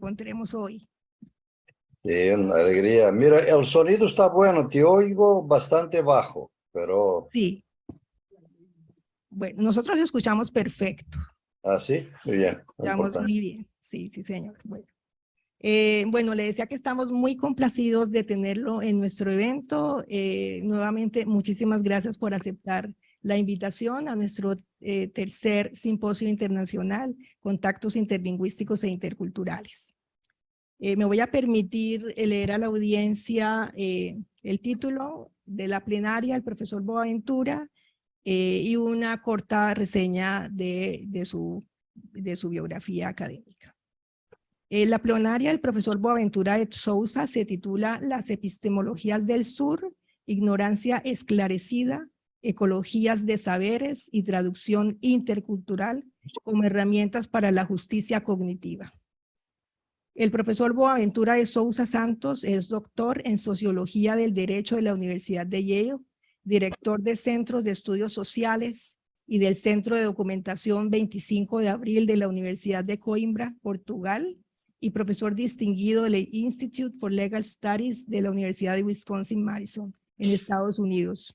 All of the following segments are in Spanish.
encontremos hoy. Sí, una alegría. Mira, el sonido está bueno, te oigo bastante bajo, pero... Sí. Bueno, nosotros escuchamos perfecto. Ah, sí, muy bien, Escuchamos importante. muy bien. Sí, sí, señor. Bueno. Bueno, le decía que estamos muy complacidos de tenerlo en nuestro evento. Nuevamente, muchísimas gracias por aceptar la invitación a nuestro tercer simposio internacional, Contactos Interlingüísticos e Interculturales. Me voy a permitir leer a la audiencia el título de la plenaria, el profesor Boaventura, y una corta reseña de su biografía académica. La plenaria del profesor Boaventura de Sousa se titula Las epistemologías del sur, ignorancia esclarecida, ecologías de saberes y traducción intercultural como herramientas para la justicia cognitiva. El profesor Boaventura de Sousa Santos es doctor en Sociología del Derecho de la Universidad de Yale, director de Centros de Estudios Sociales y del Centro de Documentación 25 de Abril de la Universidad de Coimbra, Portugal, y profesor distinguido del Institute for Legal Studies de la Universidad de Wisconsin-Madison, en Estados Unidos.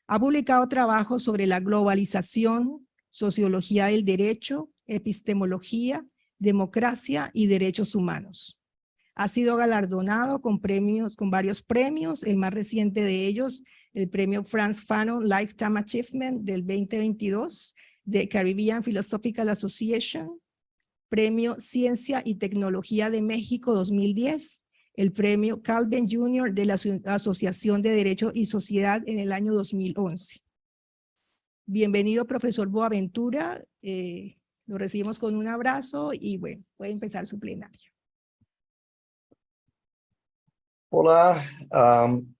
Ha publicado trabajos sobre la globalización, sociología del derecho, epistemología, democracia y derechos humanos. Ha sido galardonado con varios premios, el más reciente de ellos, el premio Frantz Fanon Lifetime Achievement del 2022 de Caribbean Philosophical Association, premio Ciencia y Tecnología de México 2010, el premio Calvin Jr. de la Asociación de Derecho y Sociedad en el año 2011. Bienvenido, profesor Boaventura. Lo recibimos con un abrazo y bueno, puede empezar su plenaria. Hola,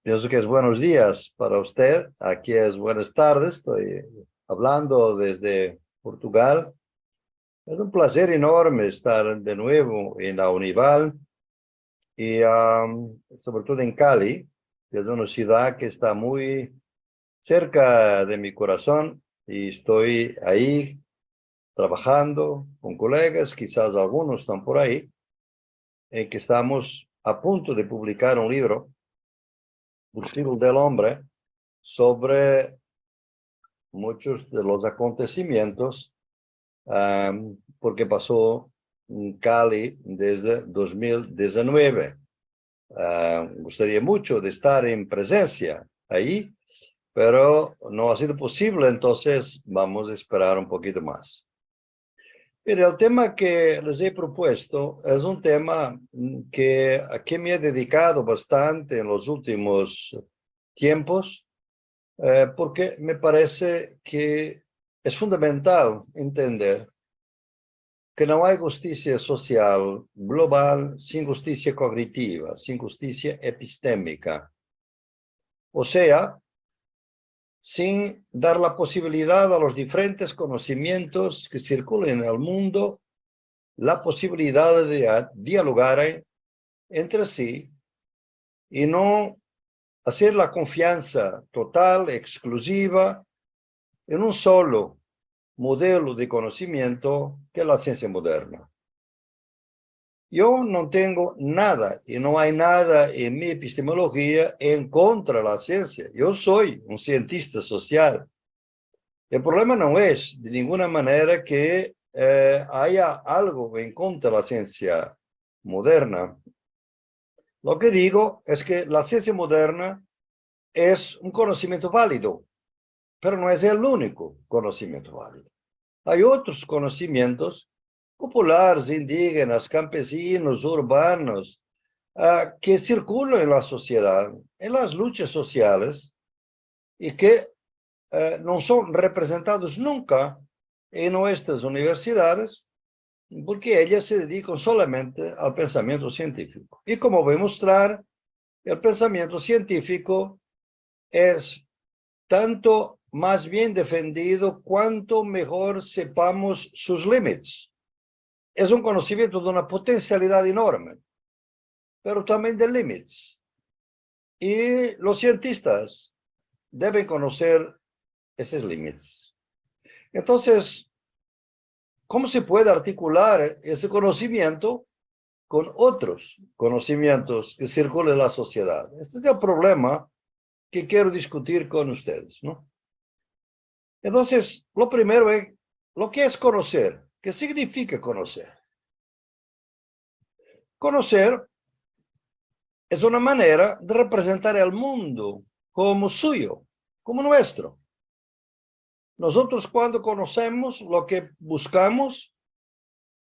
pienso que es buenos días para usted. Aquí es buenas tardes. Estoy hablando desde Portugal. Es un placer enorme estar de nuevo en la Unival y sobre todo en Cali, que es una ciudad que está muy cerca de mi corazón y estoy ahí trabajando con colegas, quizás algunos están por ahí, en que estamos a punto de publicar un libro, El siglo del hombre, sobre muchos de los acontecimientos porque pasó en Cali desde 2019. Gustaría mucho de estar en presencia ahí, pero no ha sido posible, entonces vamos a esperar un poquito más. Mire, el tema que les he propuesto es un tema a que me he dedicado bastante en los últimos tiempos, porque me parece que es fundamental entender que no hay justicia social global sin justicia cognitiva, sin justicia epistémica. O sea, sin dar la posibilidad a los diferentes conocimientos que circulan en el mundo, la posibilidad de dialogar entre sí y no hacer la confianza total, exclusiva, en un solo modelo de conocimiento que es la ciencia moderna. Yo no tengo nada y no hay nada en mi epistemología en contra de la ciencia. Yo soy un cientista social. El problema no es de ninguna manera que haya algo en contra de la ciencia moderna. Lo que digo es que la ciencia moderna es un conocimiento válido, pero no es el único conocimiento válido. Hay otros conocimientos populares, indígenas, campesinos, urbanos, que circulan en la sociedad, en las luchas sociales, y que no son representados nunca en nuestras universidades, porque ellas se dedican solamente al pensamiento científico. Y como voy a mostrar, el pensamiento científico es tanto más bien defendido cuanto mejor sepamos sus límites. Es un conocimiento de una potencialidad enorme, pero también de límites. Y los cientistas deben conocer esos límites. Entonces, ¿cómo se puede articular ese conocimiento con otros conocimientos que circulan en la sociedad. Este es el problema que quiero discutir con ustedes, ¿no? Entonces, lo primero es, lo que es conocer. ¿Qué significa conocer? Conocer es una manera de representar el mundo como suyo, como nuestro. Nosotros cuando conocemos, lo que buscamos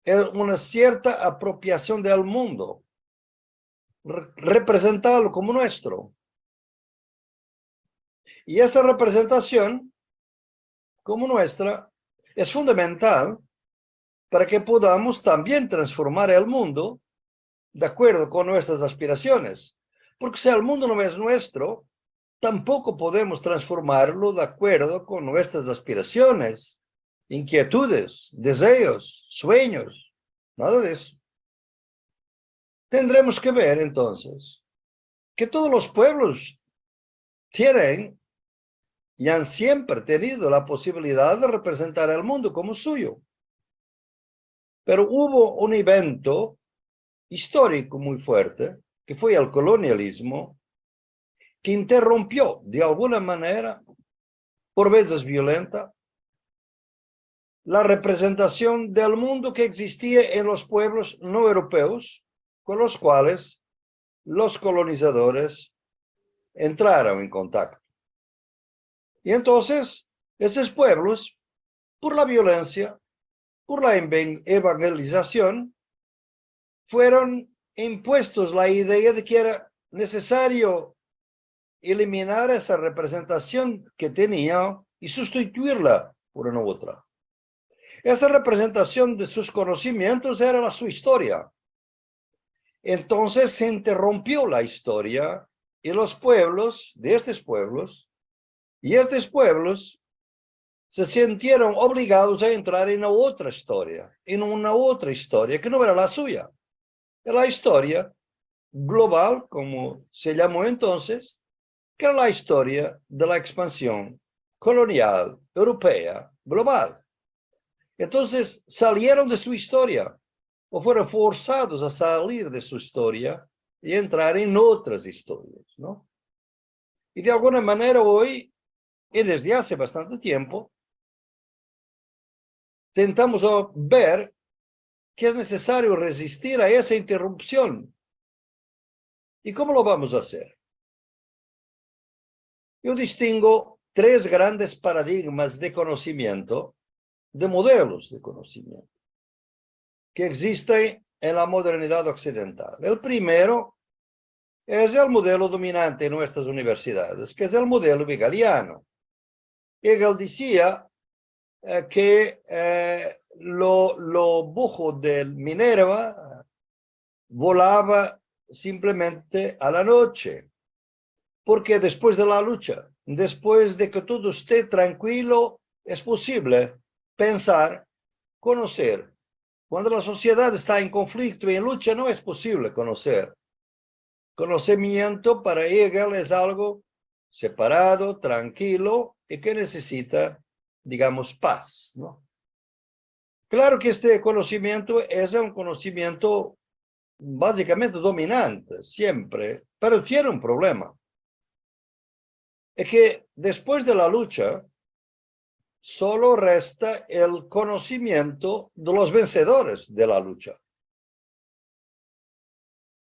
es una cierta apropiación del mundo, representarlo como nuestro. Y esa representación como nuestra es fundamental para que podamos también transformar el mundo de acuerdo con nuestras aspiraciones. Porque si el mundo no es nuestro, tampoco podemos transformarlo de acuerdo con nuestras aspiraciones, inquietudes, deseos, sueños, nada de eso. Tendremos que ver entonces que todos los pueblos tienen y han siempre tenido la posibilidad de representar el mundo como suyo. Pero hubo un evento histórico muy fuerte, que fue el colonialismo, que interrumpió de alguna manera, por veces violenta, la representación del mundo que existía en los pueblos no europeos, con los cuales los colonizadores entraron en contacto. Y entonces, esos pueblos, por la violencia, por la evangelización, fueron impuestos la idea de que era necesario eliminar esa representación que tenía y sustituirla por una otra. Esa representación de sus conocimientos era su historia. Entonces se interrumpió la historia y los pueblos de estos pueblos se sintieron obligados a entrar en otra historia, en una otra historia que no era la suya. Era la historia global, como se llamó entonces, que era la historia de la expansión colonial europea global. Entonces salieron de su historia o fueron forzados a salir de su historia y entrar en otras historias, ¿no? Y de alguna manera hoy, y desde hace bastante tiempo, tentamos ver que es necesario resistir a esa interrupción. ¿Y cómo lo vamos a hacer? Yo distingo tres grandes paradigmas de conocimiento, de modelos de conocimiento, que existen en la modernidad occidental. El primero es el modelo dominante en nuestras universidades, que es el modelo hegeliano. Hegel decía que lo bujo del Minerva volaba simplemente a la noche, porque después de la lucha, después de que todo esté tranquilo, es posible pensar, conocer. Cuando la sociedad está en conflicto y en lucha, no es posible conocer. Conocimiento para Hegel es algo separado, tranquilo y que necesita, digamos, paz, ¿no? Claro que este conocimiento es un conocimiento básicamente dominante, siempre, pero tiene un problema. Es que después de la lucha, solo resta el conocimiento de los vencedores de la lucha.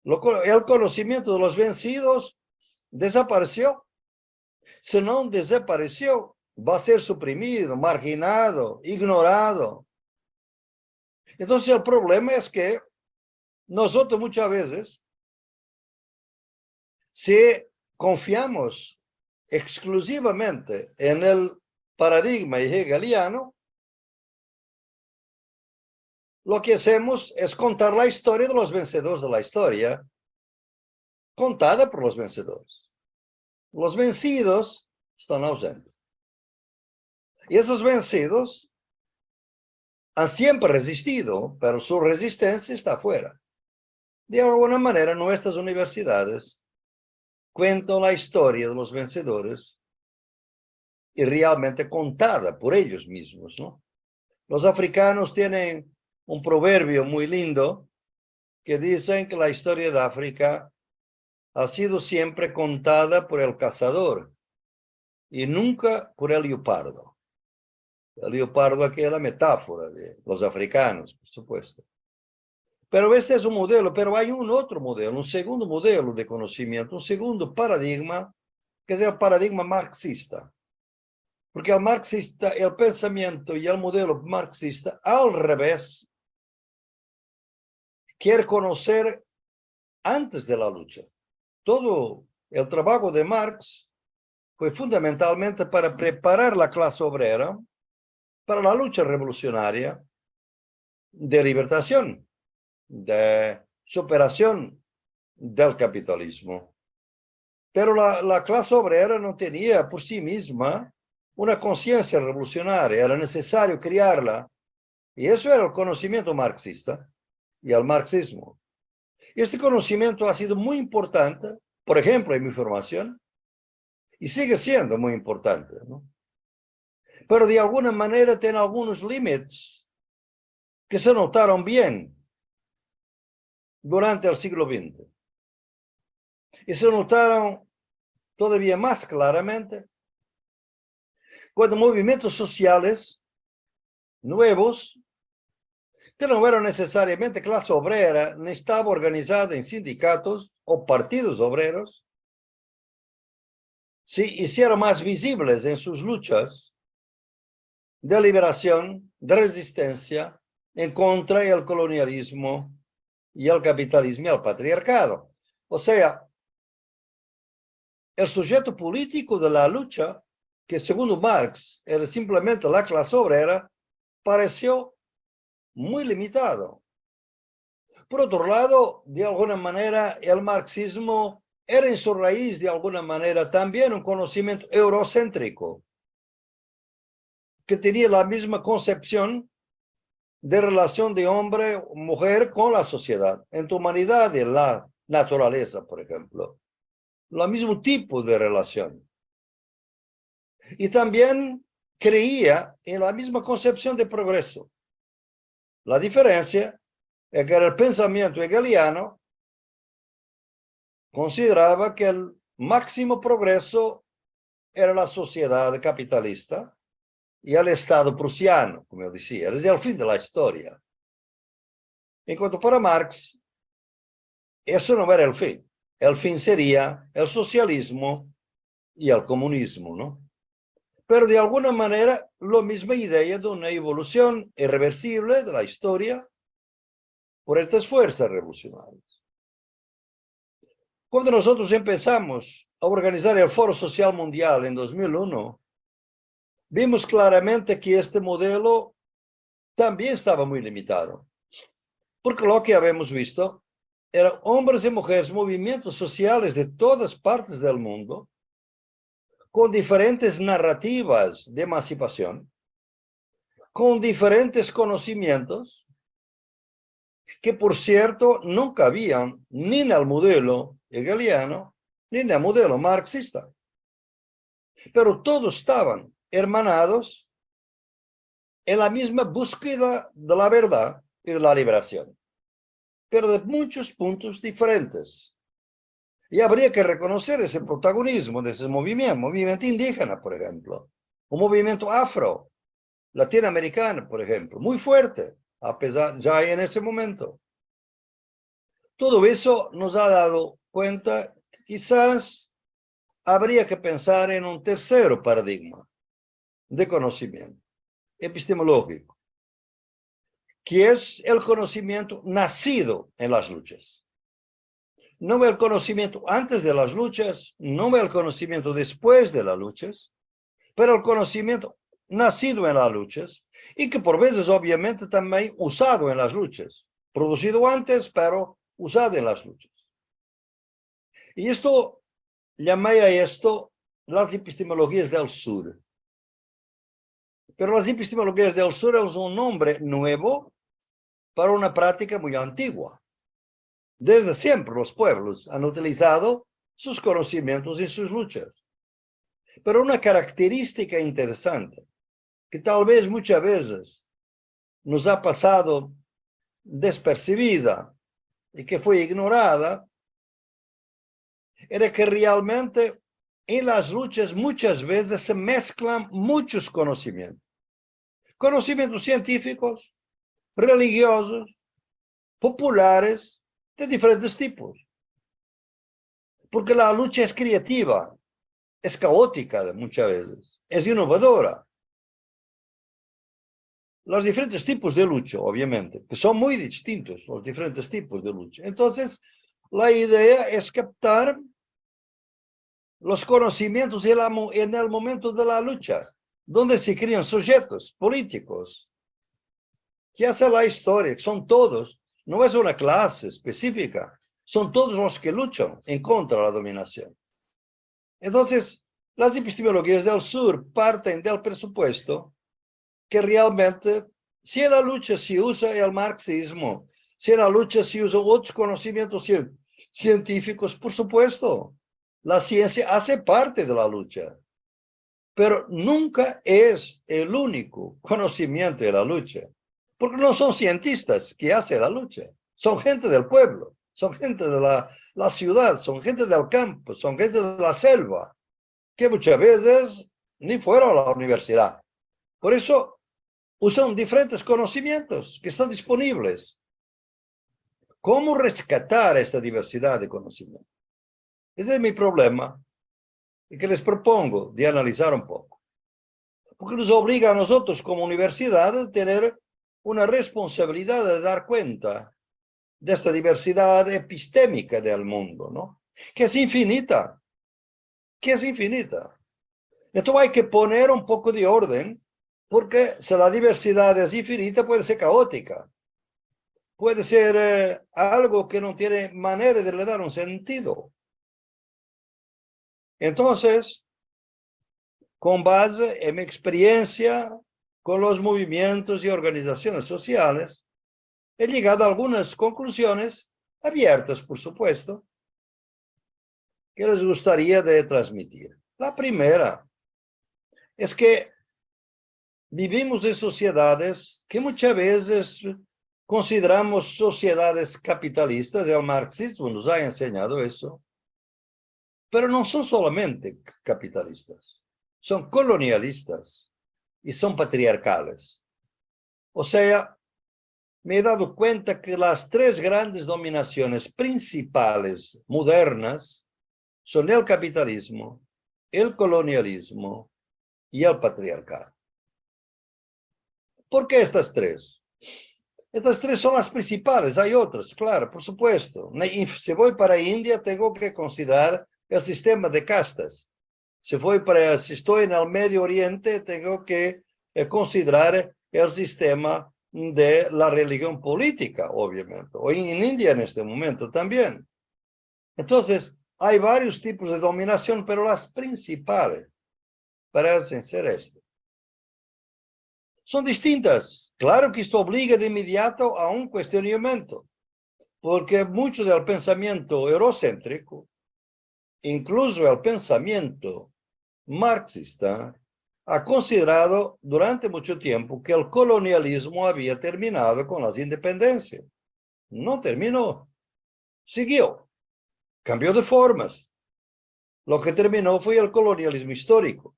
El conocimiento de los vencidos desapareció. Si no desapareció, va a ser suprimido, marginado, ignorado. Entonces el problema es que nosotros muchas veces, si confiamos exclusivamente en el paradigma hegeliano, lo que hacemos es contar la historia de los vencedores de la historia, contada por los vencedores. Los vencidos están ausentes. Y esos vencidos han siempre resistido, pero su resistencia está afuera. De alguna manera, nuestras universidades cuentan la historia de los vencedores y realmente contada por ellos mismos, ¿no? Los africanos tienen un proverbio muy lindo que dicen que la historia de África ha sido siempre contada por el cazador y nunca por el leopardo. El leopardo aquí es la metáfora de los africanos, por supuesto. Pero este es un modelo, pero hay un otro modelo, un segundo modelo de conocimiento, un segundo paradigma, que es el paradigma marxista. Porque el marxista, el pensamiento y el modelo marxista, al revés, quiere conocer antes de la lucha. Todo el trabajo de Marx fue fundamentalmente para preparar la clase obrera para la lucha revolucionaria de libertación, de superación del capitalismo. Pero la clase obrera no tenía por sí misma una conciencia revolucionaria, era necesario crearla. Y eso era el conocimiento marxista y el marxismo. Este conocimiento ha sido muy importante, por ejemplo, en mi formación, y sigue siendo muy importante, ¿no? Pero de alguna manera tiene algunos límites que se notaron bien durante el siglo XX. Y se notaron todavía más claramente cuando movimientos sociales nuevos, que no eran necesariamente clase obrera, ni estaba organizada en sindicatos o partidos obreros, se hicieron más visibles en sus luchas de liberación, de resistencia en contra del colonialismo y el capitalismo y el patriarcado. O sea, el sujeto político de la lucha, que según Marx era simplemente la clase obrera, pareció muy limitado. Por otro lado, de alguna manera, el marxismo era en su raíz, de alguna manera, también un conocimiento eurocéntrico, que tenía la misma concepción de relación de hombre o mujer con la sociedad, en tu humanidad y la naturaleza, por ejemplo. El mismo tipo de relación. Y también creía en la misma concepción de progreso. La diferencia es que el pensamiento hegeliano consideraba que el máximo progreso era la sociedad capitalista y el Estado prusiano, como yo decía, es el fin de la historia. En cuanto para Marx, eso no era el fin. El fin sería el socialismo y el comunismo, ¿no? Pero de alguna manera, la misma idea de una evolución irreversible de la historia por estas fuerzas revolucionarias. Cuando nosotros empezamos a organizar el Foro Social Mundial en 2001, vimos claramente que este modelo también estaba muy limitado. Porque lo que habíamos visto eran hombres y mujeres, movimientos sociales de todas partes del mundo, con diferentes narrativas de emancipación, con diferentes conocimientos, que por cierto nunca habían ni en el modelo hegeliano, ni en el modelo marxista. Pero todos estaban hermanados en la misma búsqueda de la verdad y de la liberación, pero de muchos puntos diferentes. Y habría que reconocer ese protagonismo de ese movimiento indígena, por ejemplo, un movimiento afro, latinoamericano, por ejemplo, muy fuerte, a pesar ya en ese momento. Todo eso nos ha dado cuenta que quizás habría que pensar en un tercer paradigma de conocimiento epistemológico, que es el conocimiento nacido en las luchas. No el conocimiento antes de las luchas, no el conocimiento después de las luchas, pero el conocimiento nacido en las luchas y que por veces obviamente también usado en las luchas, producido antes, pero usado en las luchas. Y esto, llamé a esto las epistemologías del sur. Pero las epistemologías del sur es un nombre nuevo para una práctica muy antigua. Desde siempre los pueblos han utilizado sus conocimientos en sus luchas. Pero una característica interesante, que tal vez muchas veces nos ha pasado despercibida y que fue ignorada, era que realmente en las luchas muchas veces se mezclan muchos conocimientos. Conocimientos científicos, religiosos, populares, de diferentes tipos. Porque la lucha es creativa, es caótica muchas veces, es innovadora. Los diferentes tipos de lucha, obviamente, que son muy distintos, los diferentes tipos de lucha. Entonces, la idea es captar los conocimientos en el momento de la lucha, donde se crean sujetos políticos, que hacen la historia, que son todos, no es una clase específica, son todos los que luchan en contra de la dominación. Entonces, las epistemologías del sur parten del presupuesto que realmente, si en la lucha se usa el marxismo, si en la lucha se usan otros conocimientos científicos, por supuesto, la ciencia hace parte de la lucha, pero nunca es el único conocimiento de la lucha, porque no son cientistas que hacen la lucha, son gente del pueblo, son gente de la ciudad, son gente del campo, son gente de la selva, que muchas veces ni fueron a la universidad. Por eso usan diferentes conocimientos que están disponibles. ¿Cómo rescatar esta diversidad de conocimientos? Ese es mi problema y que les propongo de analizar un poco. Porque nos obliga a nosotros como universidad a tener una responsabilidad de dar cuenta de esta diversidad epistémica del mundo, ¿no? Que es infinita. Que es infinita. Entonces hay que poner un poco de orden, porque si la diversidad es infinita, puede ser caótica. Puede ser algo que no tiene manera de le dar un sentido. Entonces, con base en mi experiencia con los movimientos y organizaciones sociales, he llegado a algunas conclusiones abiertas, por supuesto, que les gustaría de transmitir. La primera es que vivimos en sociedades que muchas veces consideramos sociedades capitalistas, el marxismo nos ha enseñado eso, pero no son solamente capitalistas, son colonialistas y son patriarcales. O sea, me he dado cuenta que las tres grandes dominaciones principales modernas son el capitalismo, el colonialismo y el patriarcado. ¿Por qué estas tres? Estas tres son las principales, hay otras, claro, por supuesto. Si voy para India, tengo que considerar el sistema de castas. Si estoy en el Medio Oriente, tengo que considerar el sistema de la religión política, obviamente. O en India en este momento también. Entonces, hay varios tipos de dominación, pero las principales parecen ser estas. Son distintas. Claro que esto obliga de inmediato a un cuestionamiento, porque mucho del pensamiento eurocéntrico, incluso el pensamiento marxista, ha considerado durante mucho tiempo que el colonialismo había terminado con las independencias. No terminó, siguió, cambió de formas. Lo que terminó fue el colonialismo histórico.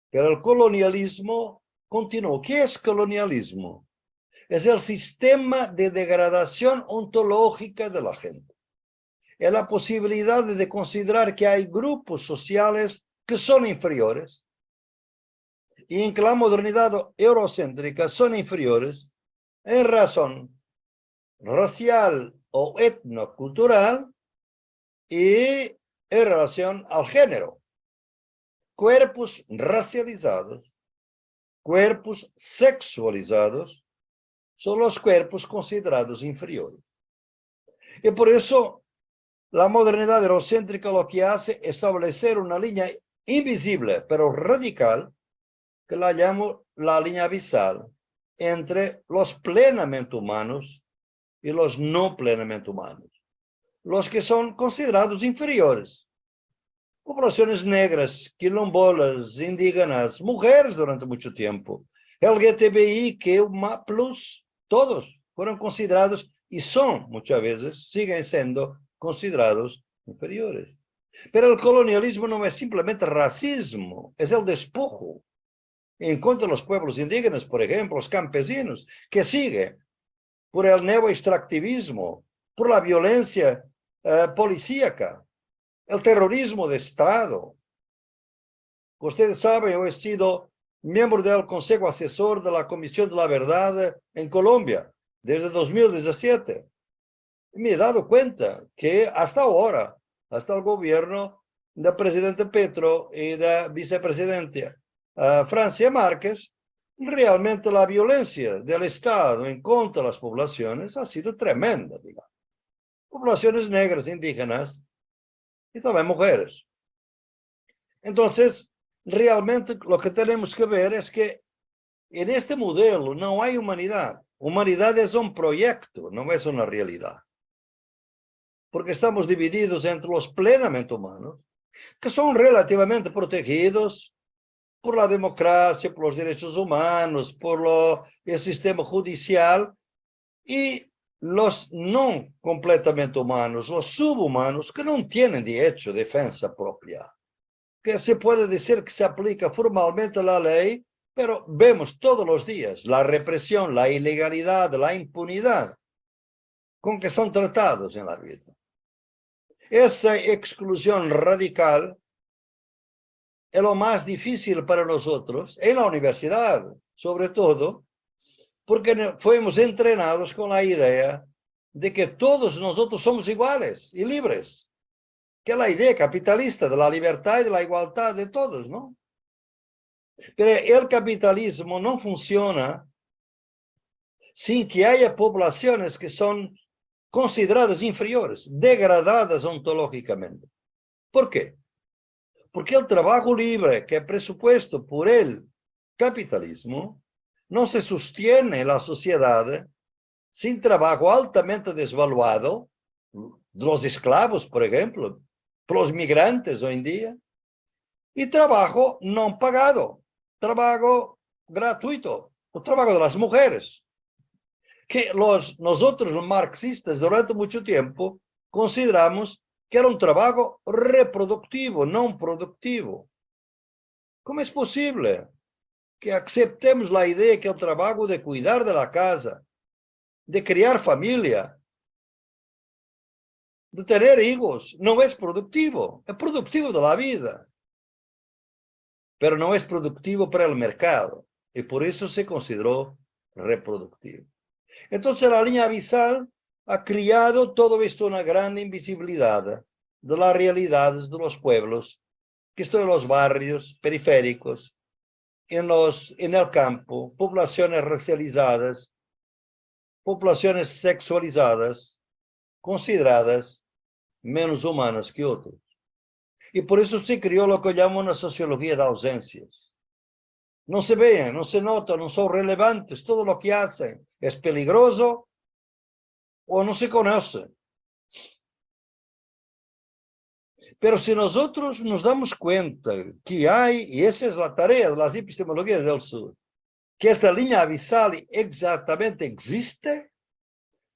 Pero el colonialismo continuó. ¿Qué es colonialismo? Es el sistema de degradación ontológica de la gente. Es la posibilidad de considerar que hay grupos sociales que son inferiores y en que la modernidad eurocéntrica son inferiores en razón racial o etnocultural y en relación al género. Cuerpos racializados, cuerpos sexualizados, son los cuerpos considerados inferiores. Y por eso la modernidad eurocéntrica lo que hace es establecer una línea invisible, pero radical, que la llamo la línea abisal, entre los plenamente humanos y los no plenamente humanos. Los que son considerados inferiores. Poblaciones negras, quilombolas, indígenas, mujeres durante mucho tiempo, LGTBIQ+, todos fueron considerados y son muchas veces, siguen siendo considerados inferiores. Pero el colonialismo no es simplemente racismo, es el despojo en contra de los pueblos indígenas, por ejemplo, los campesinos, que sigue por el neoextractivismo, por la violencia policíaca, el terrorismo de Estado. Ustedes saben, yo he sido miembro del Consejo Asesor de la Comisión de la Verdad en Colombia desde 2017. Y me he dado cuenta que hasta ahora, hasta el gobierno del presidente Petro y de vicepresidenta Francia Márquez, realmente la violencia del Estado en contra de las poblaciones ha sido tremenda, digamos. Poblaciones negras, indígenas y también mujeres. Entonces, realmente lo que tenemos que ver es que en este modelo no hay humanidad. Humanidad es un proyecto, no es una realidad. Porque estamos divididos entre los plenamente humanos, que son relativamente protegidos por la democracia, por los derechos humanos, por el sistema judicial, y los no completamente humanos, los subhumanos, que no tienen de hecho defensa propia. Que se puede decir que se aplica formalmente la ley, pero vemos todos los días la represión, la ilegalidad, la impunidad con que son tratados en la vida. Esa exclusión radical es lo más difícil para nosotros, en la universidad, sobre todo, porque fuimos entrenados con la idea de que todos nosotros somos iguales y libres, que es la idea capitalista de la libertad y de la igualdad de todos, ¿no? Pero el capitalismo no funciona sin que haya poblaciones que son consideradas inferiores, degradadas ontológicamente. ¿Por qué? Porque el trabajo libre que es presupuesto por el capitalismo no se sostiene en la sociedad sin trabajo altamente desvaluado, de los esclavos, por ejemplo, por los migrantes hoy en día, y trabajo no pagado, trabajo gratuito, o trabajo de las mujeres, que nosotros los marxistas durante mucho tiempo consideramos que era un trabajo reproductivo, no productivo. ¿Cómo es posible que aceptemos la idea que el trabajo de cuidar de la casa, de criar familia, de tener hijos, no es productivo? Es productivo de la vida, pero no es productivo para el mercado, y por eso se consideró reproductivo. Entonces la línea abisal ha creado todo esto, una gran invisibilidad de las realidades de los pueblos, que están en los barrios periféricos, en el campo, poblaciones racializadas, poblaciones sexualizadas, consideradas menos humanas que otros. Y por eso se creó lo que llamo una sociología de ausencias. No se ven, no se notan, no son relevantes, todo lo que hacen es peligroso o no se conoce. Pero si nosotros nos damos cuenta que hay, y esa es la tarea de las epistemologías del sur, que esta línea abisal exactamente existe,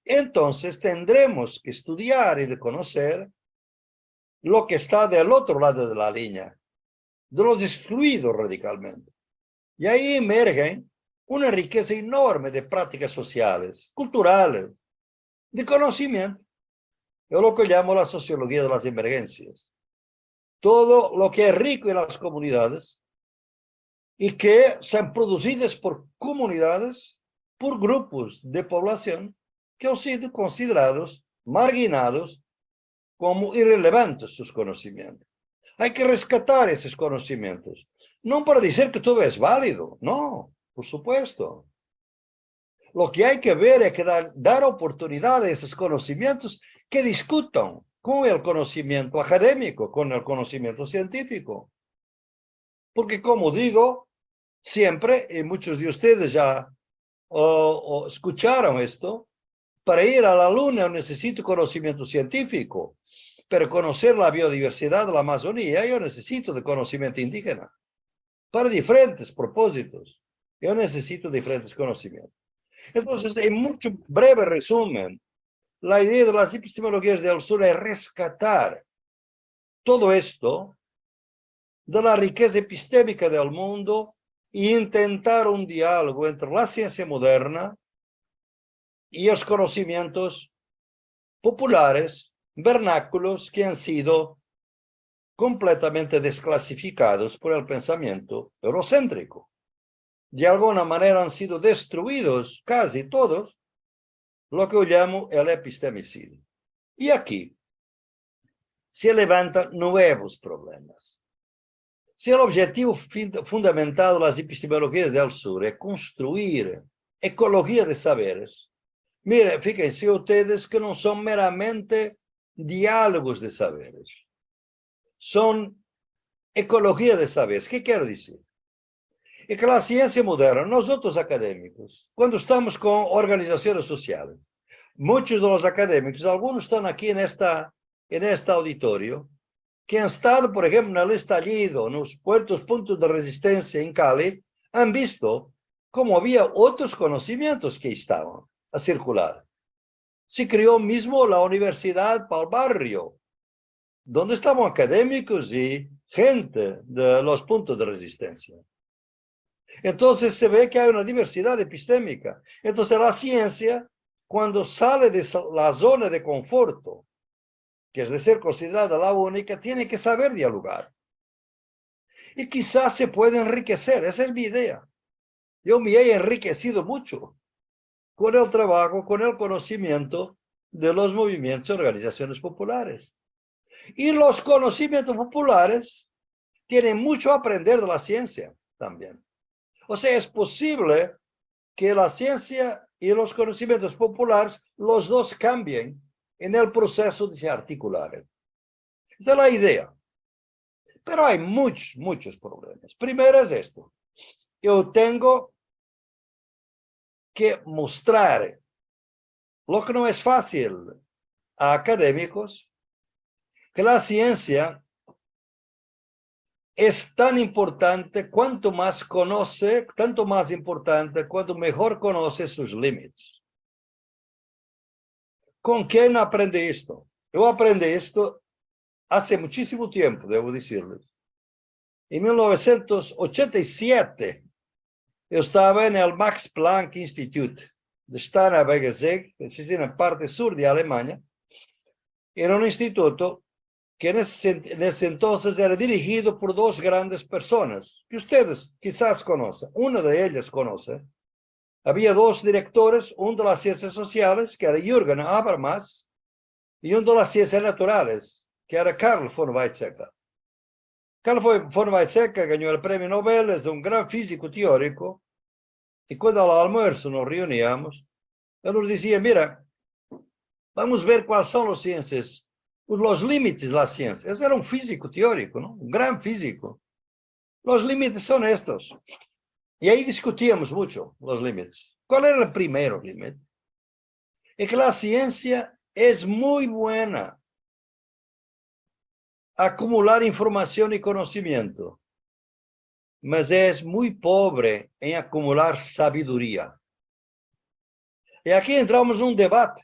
entonces tendremos que estudiar y de conocer lo que está del otro lado de la línea, de los excluidos radicalmente. Y ahí emergen una riqueza enorme de prácticas sociales, culturales, de conocimiento. Yo lo que llamo la sociología de las emergencias. Todo lo que es rico en las comunidades y que son producidas por comunidades, por grupos de población que han sido considerados, marginados, como irrelevantes sus conocimientos. Hay que rescatar esos conocimientos. No para decir que todo es válido, no, por supuesto. Lo que hay que ver es que dar oportunidad a esos conocimientos que discutan con el conocimiento académico, con el conocimiento científico. Porque como digo, siempre, y muchos de ustedes ya escucharon esto, para ir a la luna necesito conocimiento científico, pero conocer la biodiversidad de la Amazonía yo necesito de conocimiento indígena. Para diferentes propósitos, yo necesito diferentes conocimientos. Entonces, en mucho breve resumen, la idea de las epistemologías del sur es rescatar todo esto de la riqueza epistémica del mundo e intentar un diálogo entre la ciencia moderna y los conocimientos populares, vernáculos, que han sido completamente desclasificados por el pensamiento eurocéntrico. De alguna manera han sido destruidos casi todos, lo que yo llamo el epistemicidio. Y aquí se levantan nuevos problemas. Si el objetivo fundamental de las epistemologías del sur es construir ecología de saberes, mire, fíjense ustedes que no son meramente diálogos de saberes, son ecología de saberes. ¿Qué quiero decir? Es que la ciencia moderna, nosotros académicos, cuando estamos con organizaciones sociales, muchos de los académicos, algunos están aquí en este auditorio, que han estado, por ejemplo, en el estallido, en los puntos de resistencia en Cali, han visto cómo había otros conocimientos que estaban a circular. Se creó mismo la universidad para el barrio, donde estaban académicos y gente de los puntos de resistencia. Entonces se ve que hay una diversidad epistémica. Entonces la ciencia, cuando sale de la zona de conforto, que es de ser considerada la única, tiene que saber dialogar. Y quizás se puede enriquecer, esa es mi idea. Yo me he enriquecido mucho con el trabajo, con el conocimiento de los movimientos y organizaciones populares. Y los conocimientos populares tienen mucho a aprender de la ciencia también. O sea, es posible que la ciencia y los conocimientos populares, los dos cambien en el proceso de se articular. Esa es la idea. Pero hay muchos problemas. Primero es esto. Yo tengo que mostrar lo que no es fácil a académicos, que la ciencia es tan importante cuanto más conoce, tanto más importante cuanto mejor conoce sus límites. ¿Con quién aprende esto? Yo aprendí esto hace muchísimo tiempo, debo decirles. En 1987, yo estaba en el Max Planck Institute de Starnberg, que es en la parte sur de Alemania. Era un instituto que en ese entonces era dirigido por dos grandes personas, que ustedes quizás conocen. Una de ellas conoce. Había dos directores, uno de las ciencias sociales, que era Jürgen Habermas, y uno de las ciencias naturales, que era Carl von Weizsäcker. Carl von Weizsäcker ganó el premio Nobel, es un gran físico teórico, y cuando al almuerzo nos reuníamos, él nos decía, mira, vamos a ver cuáles son las ciencias, los límites de la ciencia. Él era un físico teórico, ¿no? Un gran físico. Los límites son estos. Y ahí discutíamos mucho los límites. ¿Cuál era el primer límite? Es que la ciencia es muy buena acumular información y conocimiento, mas es muy pobre en acumular sabiduría. Y aquí entramos en un debate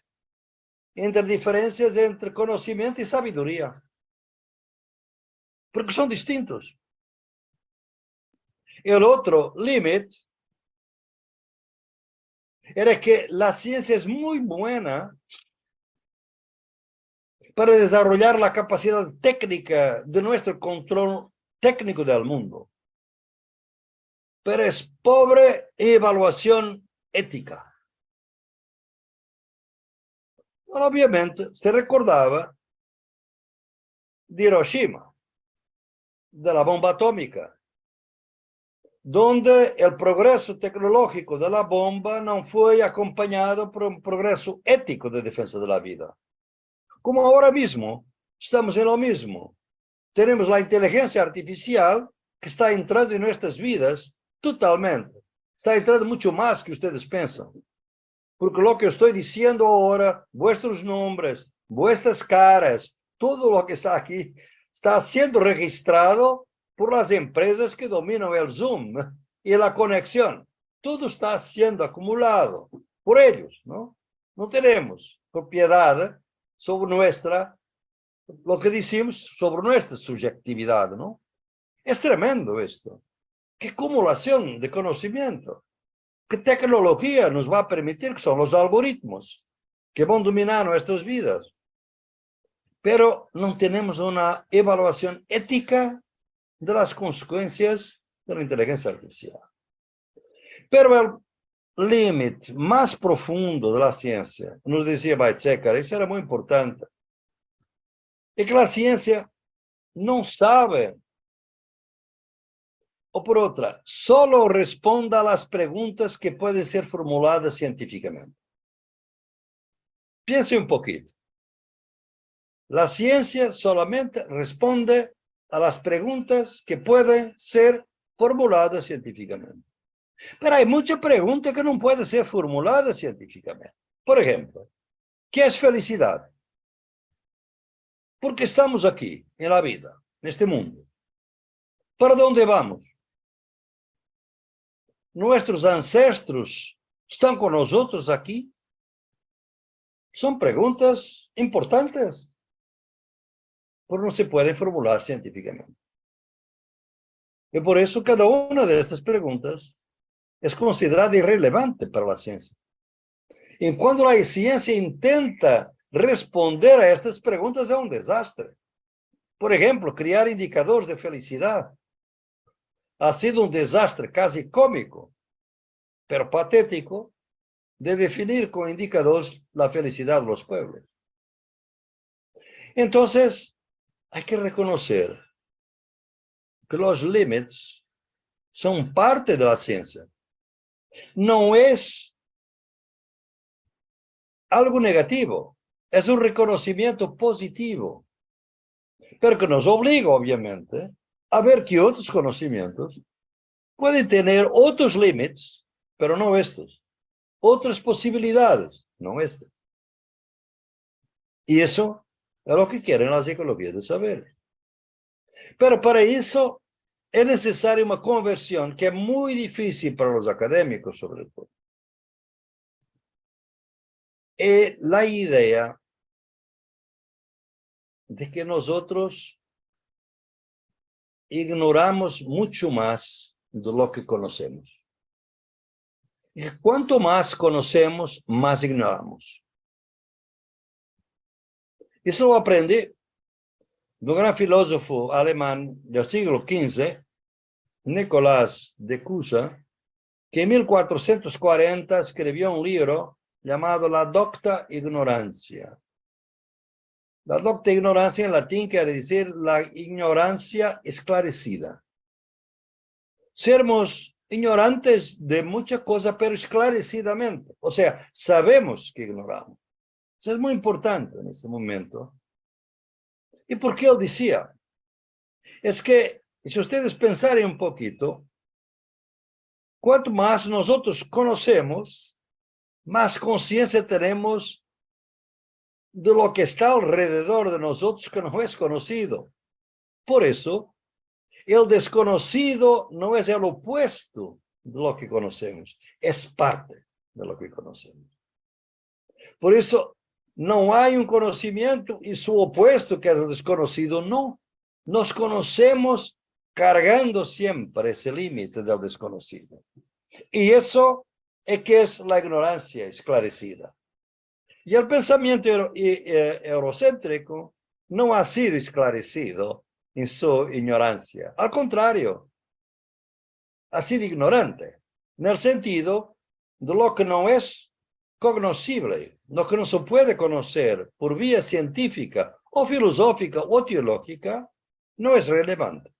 entre diferencias entre conocimiento y sabiduría, porque son distintos. El otro límite era que la ciencia es muy buena para desarrollar la capacidad técnica de nuestro control técnico del mundo, pero es pobre en evaluación ética. Bueno, obviamente, se recordaba de Hiroshima, de la bomba atómica, donde el progreso tecnológico de la bomba no fue acompañado por un progreso ético de defensa de la vida. Como ahora mismo estamos en lo mismo. Tenemos la inteligencia artificial que está entrando en nuestras vidas totalmente. Está entrando mucho más que ustedes piensan. Porque lo que estoy diciendo ahora, vuestros nombres, vuestras caras, todo lo que está aquí, está siendo registrado por las empresas que dominan el Zoom y la conexión. Todo está siendo acumulado. por ellos, ¿no? No tenemos propiedad sobre lo que decimos sobre nuestra subjetividad, ¿no? Es tremendo esto. Qué acumulación de conocimiento. ¿Qué tecnología nos va a permitir? Que son los algoritmos que van a dominar nuestras vidas. Pero no tenemos una evaluación ética de las consecuencias de la inteligencia artificial. Pero el límite más profundo de la ciencia, nos decía Weizsäcker, eso era muy importante, es que la ciencia no sabe, o por otra, solo responde a las preguntas que pueden ser formuladas científicamente. Piense un poquito. La ciencia solamente responde a las preguntas que pueden ser formuladas científicamente. Pero hay muchas preguntas que no pueden ser formuladas científicamente. Por ejemplo, ¿qué es felicidad? ¿Por qué estamos aquí, en la vida, en este mundo? ¿Para dónde vamos? ¿Nuestros ancestros están con nosotros aquí? Son preguntas importantes, pero no se pueden formular científicamente. Y por eso cada una de estas preguntas es considerada irrelevante para la ciencia. Y cuando la ciencia intenta responder a estas preguntas es un desastre. Por ejemplo, crear indicadores de felicidad ha sido un desastre casi cómico, pero patético, de definir con indicadores la felicidad de los pueblos. Entonces, hay que reconocer que los límites son parte de la ciencia. No es algo negativo, es un reconocimiento positivo, pero que nos obliga, obviamente, a ver que otros conocimientos pueden tener otros límites, pero no estos. Otras posibilidades, no estas. Y eso es lo que quieren las ecologías de saber. Pero para eso es necesaria una conversión que es muy difícil para los académicos, sobre todo. Es la idea de que nosotros ignoramos mucho más de lo que conocemos. Y cuanto más conocemos, más ignoramos. Eso lo aprendí de un gran filósofo alemán del siglo XV, Nicolás de Cusa, que en 1440 escribió un libro llamado La Docta Ignorancia. La docta ignorancia en latín quiere decir la ignorancia esclarecida. Sermos ignorantes de muchas cosas, pero esclarecidamente. O sea, sabemos que ignoramos. Eso es muy importante en este momento. ¿Y por qué él decía? Es que, si ustedes pensaren un poquito, cuanto más nosotros conocemos, más conciencia tenemos de lo que está alrededor de nosotros que no es conocido. Por eso, el desconocido no es el opuesto de lo que conocemos, es parte de lo que conocemos. Por eso, no hay un conocimiento y su opuesto, que es el desconocido, no. Nos conocemos cargando siempre ese límite del desconocido. Y eso es que es la ignorancia esclarecida. Y el pensamiento eurocéntrico no ha sido esclarecido en su ignorancia. Al contrario, ha sido ignorante, en el sentido de lo que no es cognoscible, lo que no se puede conocer por vía científica o filosófica o teológica, no es relevante.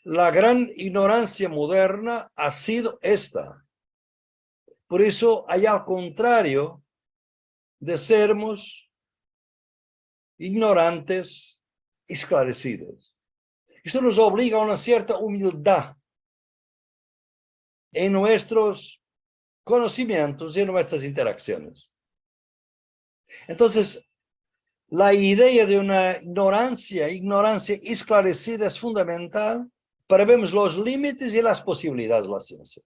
La gran ignorancia moderna ha sido esta. Por eso, hay al contrario de sermos ignorantes, esclarecidos. Esto nos obliga a una cierta humildad en nuestros conocimientos y en nuestras interacciones. Entonces, la idea de una ignorancia esclarecida es fundamental para ver los límites y las posibilidades de la ciencia.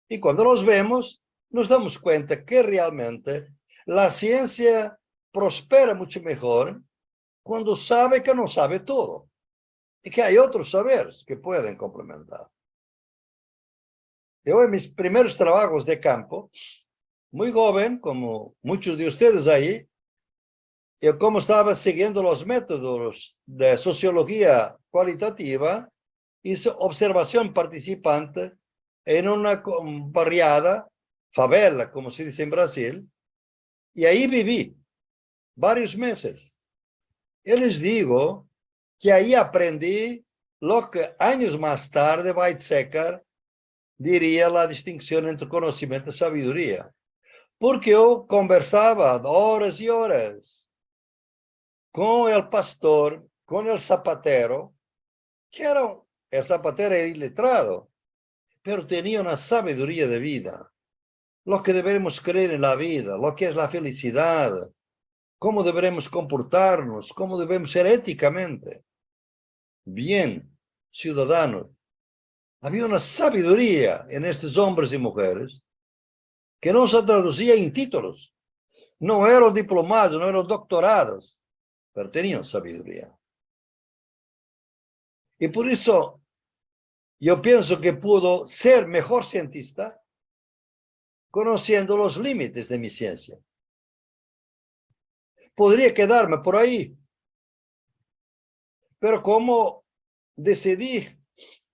Y cuando los vemos, nos damos cuenta que realmente la ciencia prospera mucho mejor cuando sabe que no sabe todo y que hay otros saberes que pueden complementar. Yo en mis primeros trabajos de campo, muy joven, como muchos de ustedes ahí, yo como estaba siguiendo los métodos de sociología cualitativa, hice observación participante en una barriada, favela, como se dice en Brasil, y ahí viví varios meses. Y les digo que ahí aprendí lo que años más tarde Weizsäcker diría la distinción entre conocimiento y sabiduría. Porque yo conversaba horas y horas con el pastor, con el zapatero, que era, el zapatero era iletrado, pero tenía una sabiduría de vida. Lo que debemos creer en la vida, lo que es la felicidad, cómo debemos comportarnos, cómo debemos ser éticamente bien ciudadanos. Había una sabiduría en estos hombres y mujeres que no se traducía en títulos. No eran diplomados, no eran doctorados, pero tenían sabiduría. Y por eso yo pienso que puedo ser mejor cientista conociendo los límites de mi ciencia. Podría quedarme por ahí, pero como decidí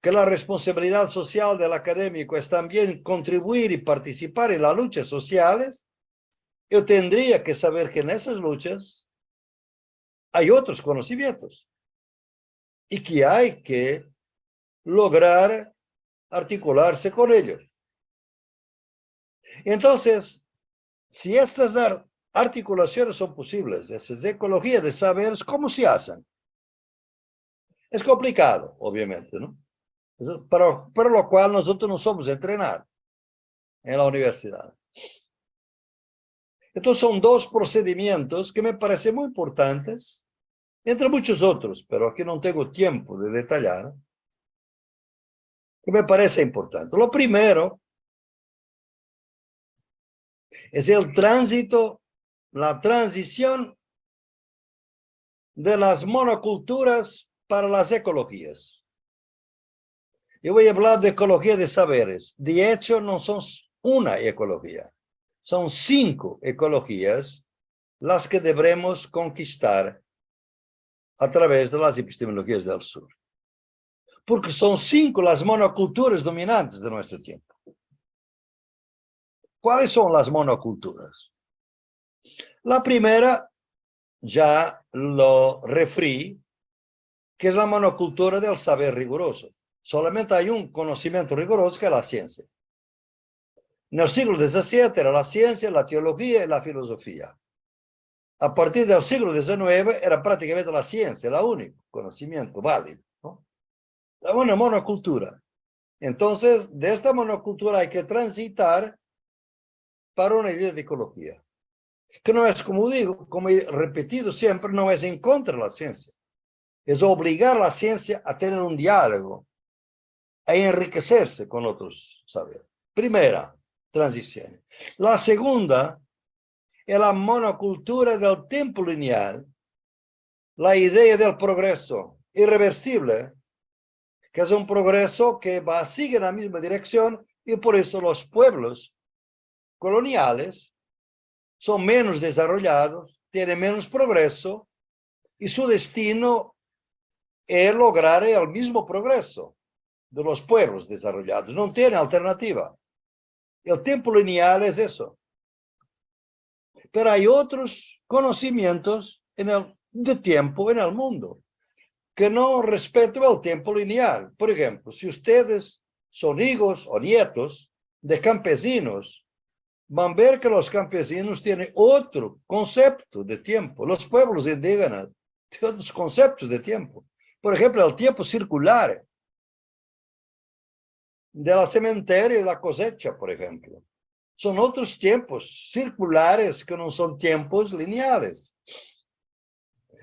que la responsabilidad social del académico es también contribuir y participar en las luchas sociales, yo tendría que saber que en esas luchas hay otros conocimientos y que hay que lograr articularse con ellos. Entonces, si estas articulaciones son posibles, esas ecologías de saberes, ¿cómo se hacen? Es complicado, obviamente, ¿no? Pero lo cual nosotros no somos entrenados en la universidad. Entonces son dos procedimientos que me parecen muy importantes, entre muchos otros, pero aquí no tengo tiempo de detallar, que me parece importante. Lo primero es el tránsito, la transición de las monoculturas para las ecologías. Yo voy a hablar de ecología de saberes. De hecho, no son una ecología, son 5 ecologías las que debemos conquistar a través de las epistemologías del sur. Porque son 5 las monoculturas dominantes de nuestro tiempo. ¿Cuáles son las monoculturas? La primera, ya lo referí, que es la monocultura del saber riguroso. Solamente hay un conocimiento riguroso que es la ciencia. En el siglo XVII era la ciencia, la teología y la filosofía. A partir del siglo XIX era prácticamente la ciencia, el único conocimiento válido, ¿no? Una monocultura. Entonces, de esta monocultura hay que transitar para una idea de ecología. Que no es, como digo, como he repetido siempre, no es en contra de la ciencia. Es obligar a la ciencia a tener un diálogo, a enriquecerse con otros saberes. Primera transición. La segunda es la monocultura del tiempo lineal, la idea del progreso irreversible, que es un progreso que sigue en la misma dirección y por eso los pueblos coloniales son menos desarrollados, tienen menos progreso y su destino es lograr el mismo progreso de los pueblos desarrollados. No tiene alternativa. El tiempo lineal es eso. Pero hay otros conocimientos de tiempo en el mundo que no respetan el tiempo lineal. Por ejemplo, si ustedes son hijos o nietos de campesinos, van a ver que los campesinos tienen otro concepto de tiempo. Los pueblos indígenas tienen otros conceptos de tiempo. Por ejemplo, el tiempo circular de la cementerio y la cosecha, por ejemplo. Son otros tiempos circulares que no son tiempos lineales.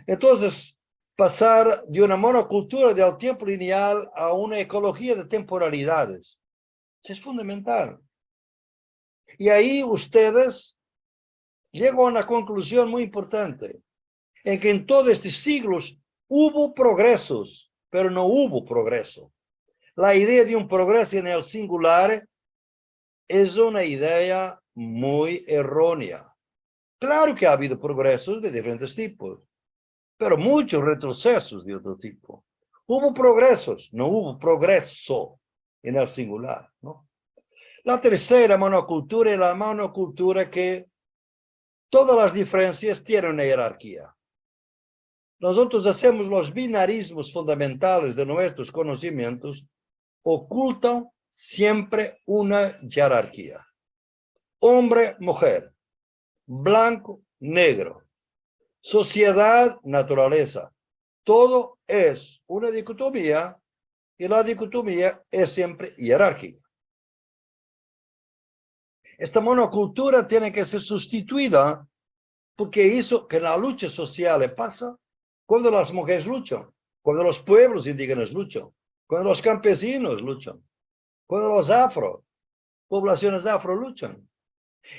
Entonces, pasar de una monocultura del tiempo lineal a una ecología de temporalidades es fundamental. Y ahí ustedes llegan a una conclusión muy importante, en que en todos estos siglos hubo progresos, pero no hubo progreso. La idea de un progreso en el singular es una idea muy errónea. Claro que ha habido progresos de diferentes tipos, pero muchos retrocesos de otro tipo. Hubo progresos, no hubo progreso en el singular, ¿no? La tercera monocultura es la monocultura que todas las diferencias tienen una jerarquía. Nosotros hacemos los binarismos fundamentales de nuestros conocimientos, ocultan siempre una jerarquía. Hombre, mujer, blanco, negro, sociedad, naturaleza. Todo es una dicotomía y la dicotomía es siempre jerárquica. Esta monocultura tiene que ser sustituida porque hizo que la lucha social pasa cuando las mujeres luchan, cuando los pueblos indígenas luchan, cuando los campesinos luchan, cuando los poblaciones afro luchan.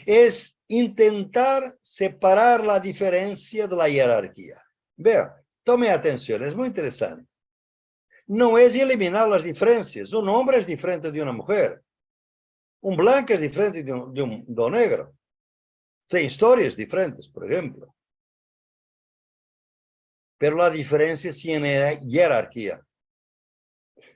Es intentar separar la diferencia de la jerarquía. Vea, tome atención, es muy interesante. No es eliminar las diferencias. Un hombre es diferente de una mujer. Un blanco es diferente de un negro. De historias diferentes, por ejemplo. Pero la diferencia sin jerarquía.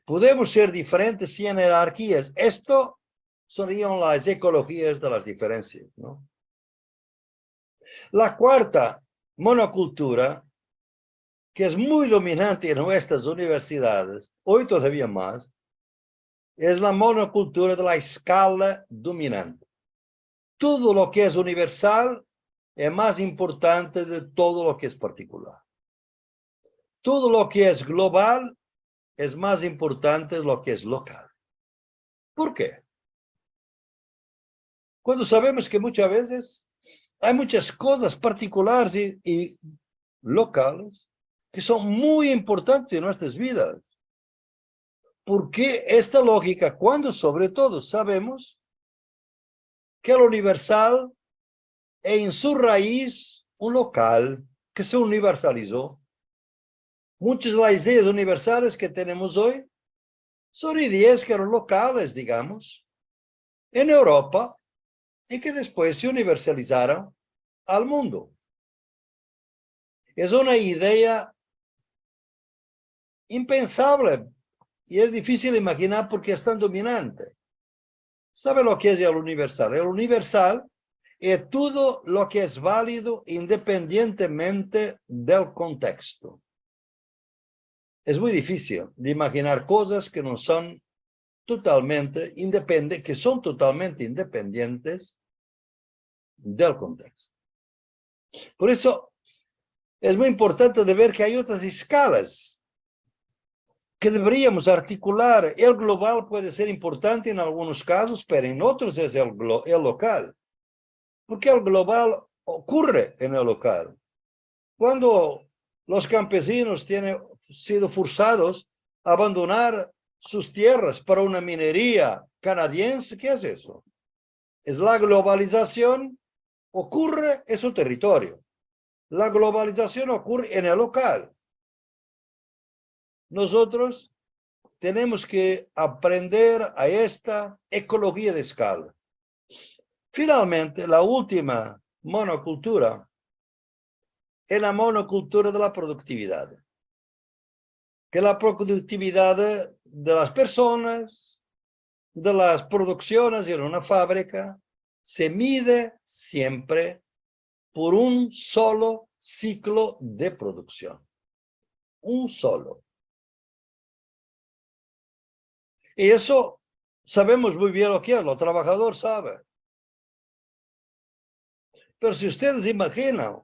Podemos ser diferentes sin jerarquías. Esto serían las ecologías de las diferencias, ¿no? La cuarta monocultura, que es muy dominante en nuestras universidades, hoy todavía más, es la monocultura de la escala dominante. Todo lo que es universal es más importante de todo lo que es particular. Todo lo que es global es más importante de lo que es local. ¿Por qué? Cuando sabemos que muchas veces hay muchas cosas particulares y locales que son muy importantes en nuestras vidas. Porque esta lógica, cuando sobre todo sabemos que lo universal es en su raíz un local que se universalizó. Muchas de las ideas universales que tenemos hoy son ideas que eran locales, digamos, en Europa y que después se universalizaron al mundo. Es una idea impensable y es difícil imaginar por qué es tan dominante. ¿Sabe lo que es el universal? El universal es todo lo que es válido independientemente del contexto. Es muy difícil de imaginar cosas que no son totalmente independientes, que son totalmente independientes del contexto. Por eso es muy importante de ver que hay otras escalas que deberíamos articular. El global puede ser importante en algunos casos, pero en otros es el local. Porque el global ocurre en el local. Cuando los campesinos tienen sido forzados a abandonar sus tierras para una minería canadiense, ¿qué es eso? Es la globalización, ocurre en su territorio. La globalización ocurre en el local. Nosotros tenemos que aprender a esta ecología de escala. Finalmente, la última monocultura es la monocultura de la productividad. Que la productividad de las personas, de las producciones en una fábrica, se mide siempre por un solo ciclo de producción. Un solo. Y eso sabemos muy bien lo que es, el trabajador sabe. Pero si ustedes imaginan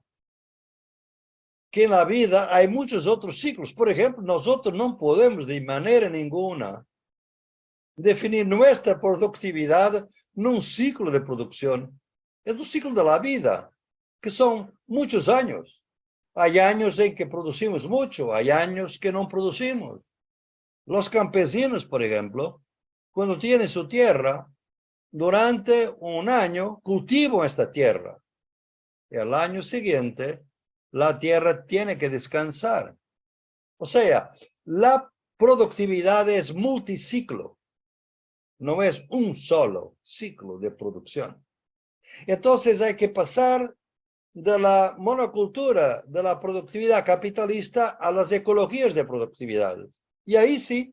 que en la vida hay muchos otros ciclos, por ejemplo, nosotros no podemos de manera ninguna definir nuestra productividad en un ciclo de producción. Es un ciclo de la vida, que son muchos años. Hay años en que producimos mucho, hay años que no producimos. Los campesinos, por ejemplo, cuando tienen su tierra, durante un año cultivo esta tierra. Y al año siguiente, la tierra tiene que descansar. O sea, la productividad es multiciclo. No es un solo ciclo de producción. Entonces hay que pasar de la monocultura, de la productividad capitalista a las ecologías de productividad. Y ahí sí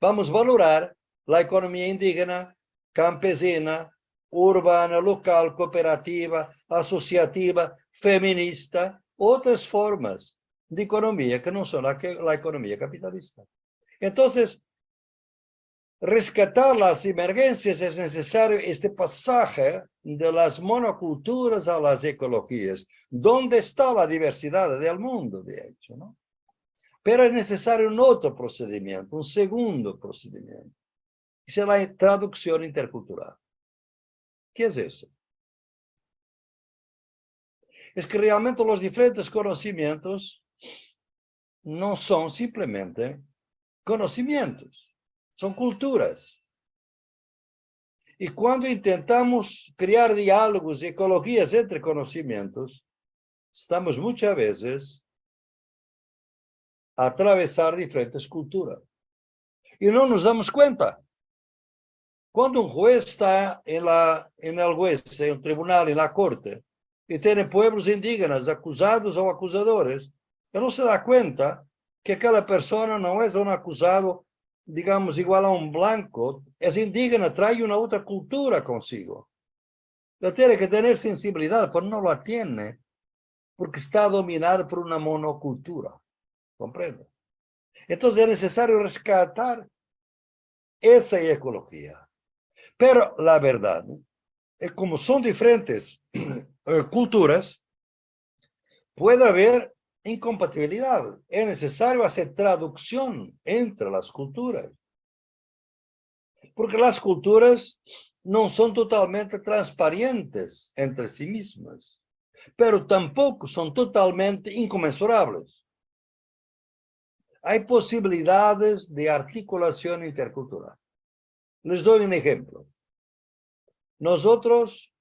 vamos a valorar la economía indígena, campesina, urbana, local, cooperativa, asociativa, feminista, otras formas de economía que no son la economía capitalista. Entonces, rescatar las emergencias es necesario este pasaje de las monoculturas a las ecologías, donde está la diversidad del mundo, de hecho, ¿no? Pero es necesario un otro procedimiento, un segundo procedimiento, que es la traducción intercultural. ¿Qué es eso? Es que realmente los diferentes conocimientos no son simplemente conocimientos, son culturas. Y cuando intentamos crear diálogos y ecologías entre conocimientos, estamos muchas veces a atravesar diferentes culturas. Y no nos damos cuenta. Cuando un juez está en el tribunal, en la corte, y tiene pueblos indígenas acusados o acusadores, él no se da cuenta que aquella persona no es un acusado, digamos, igual a un blanco, es indígena, trae una otra cultura consigo. Él tiene que tener sensibilidad, pero no la tiene, porque está dominado por una monocultura. ¿Comprende? Entonces es necesario rescatar esa ecología. Pero la verdad es como son diferentes culturas, puede haber incompatibilidad. Es necesario hacer traducción entre las culturas. Porque las culturas no son totalmente transparentes entre sí mismas, pero tampoco son totalmente inconmensurables. Hay posibilidades de articulación intercultural. Les doy un ejemplo. Nosotros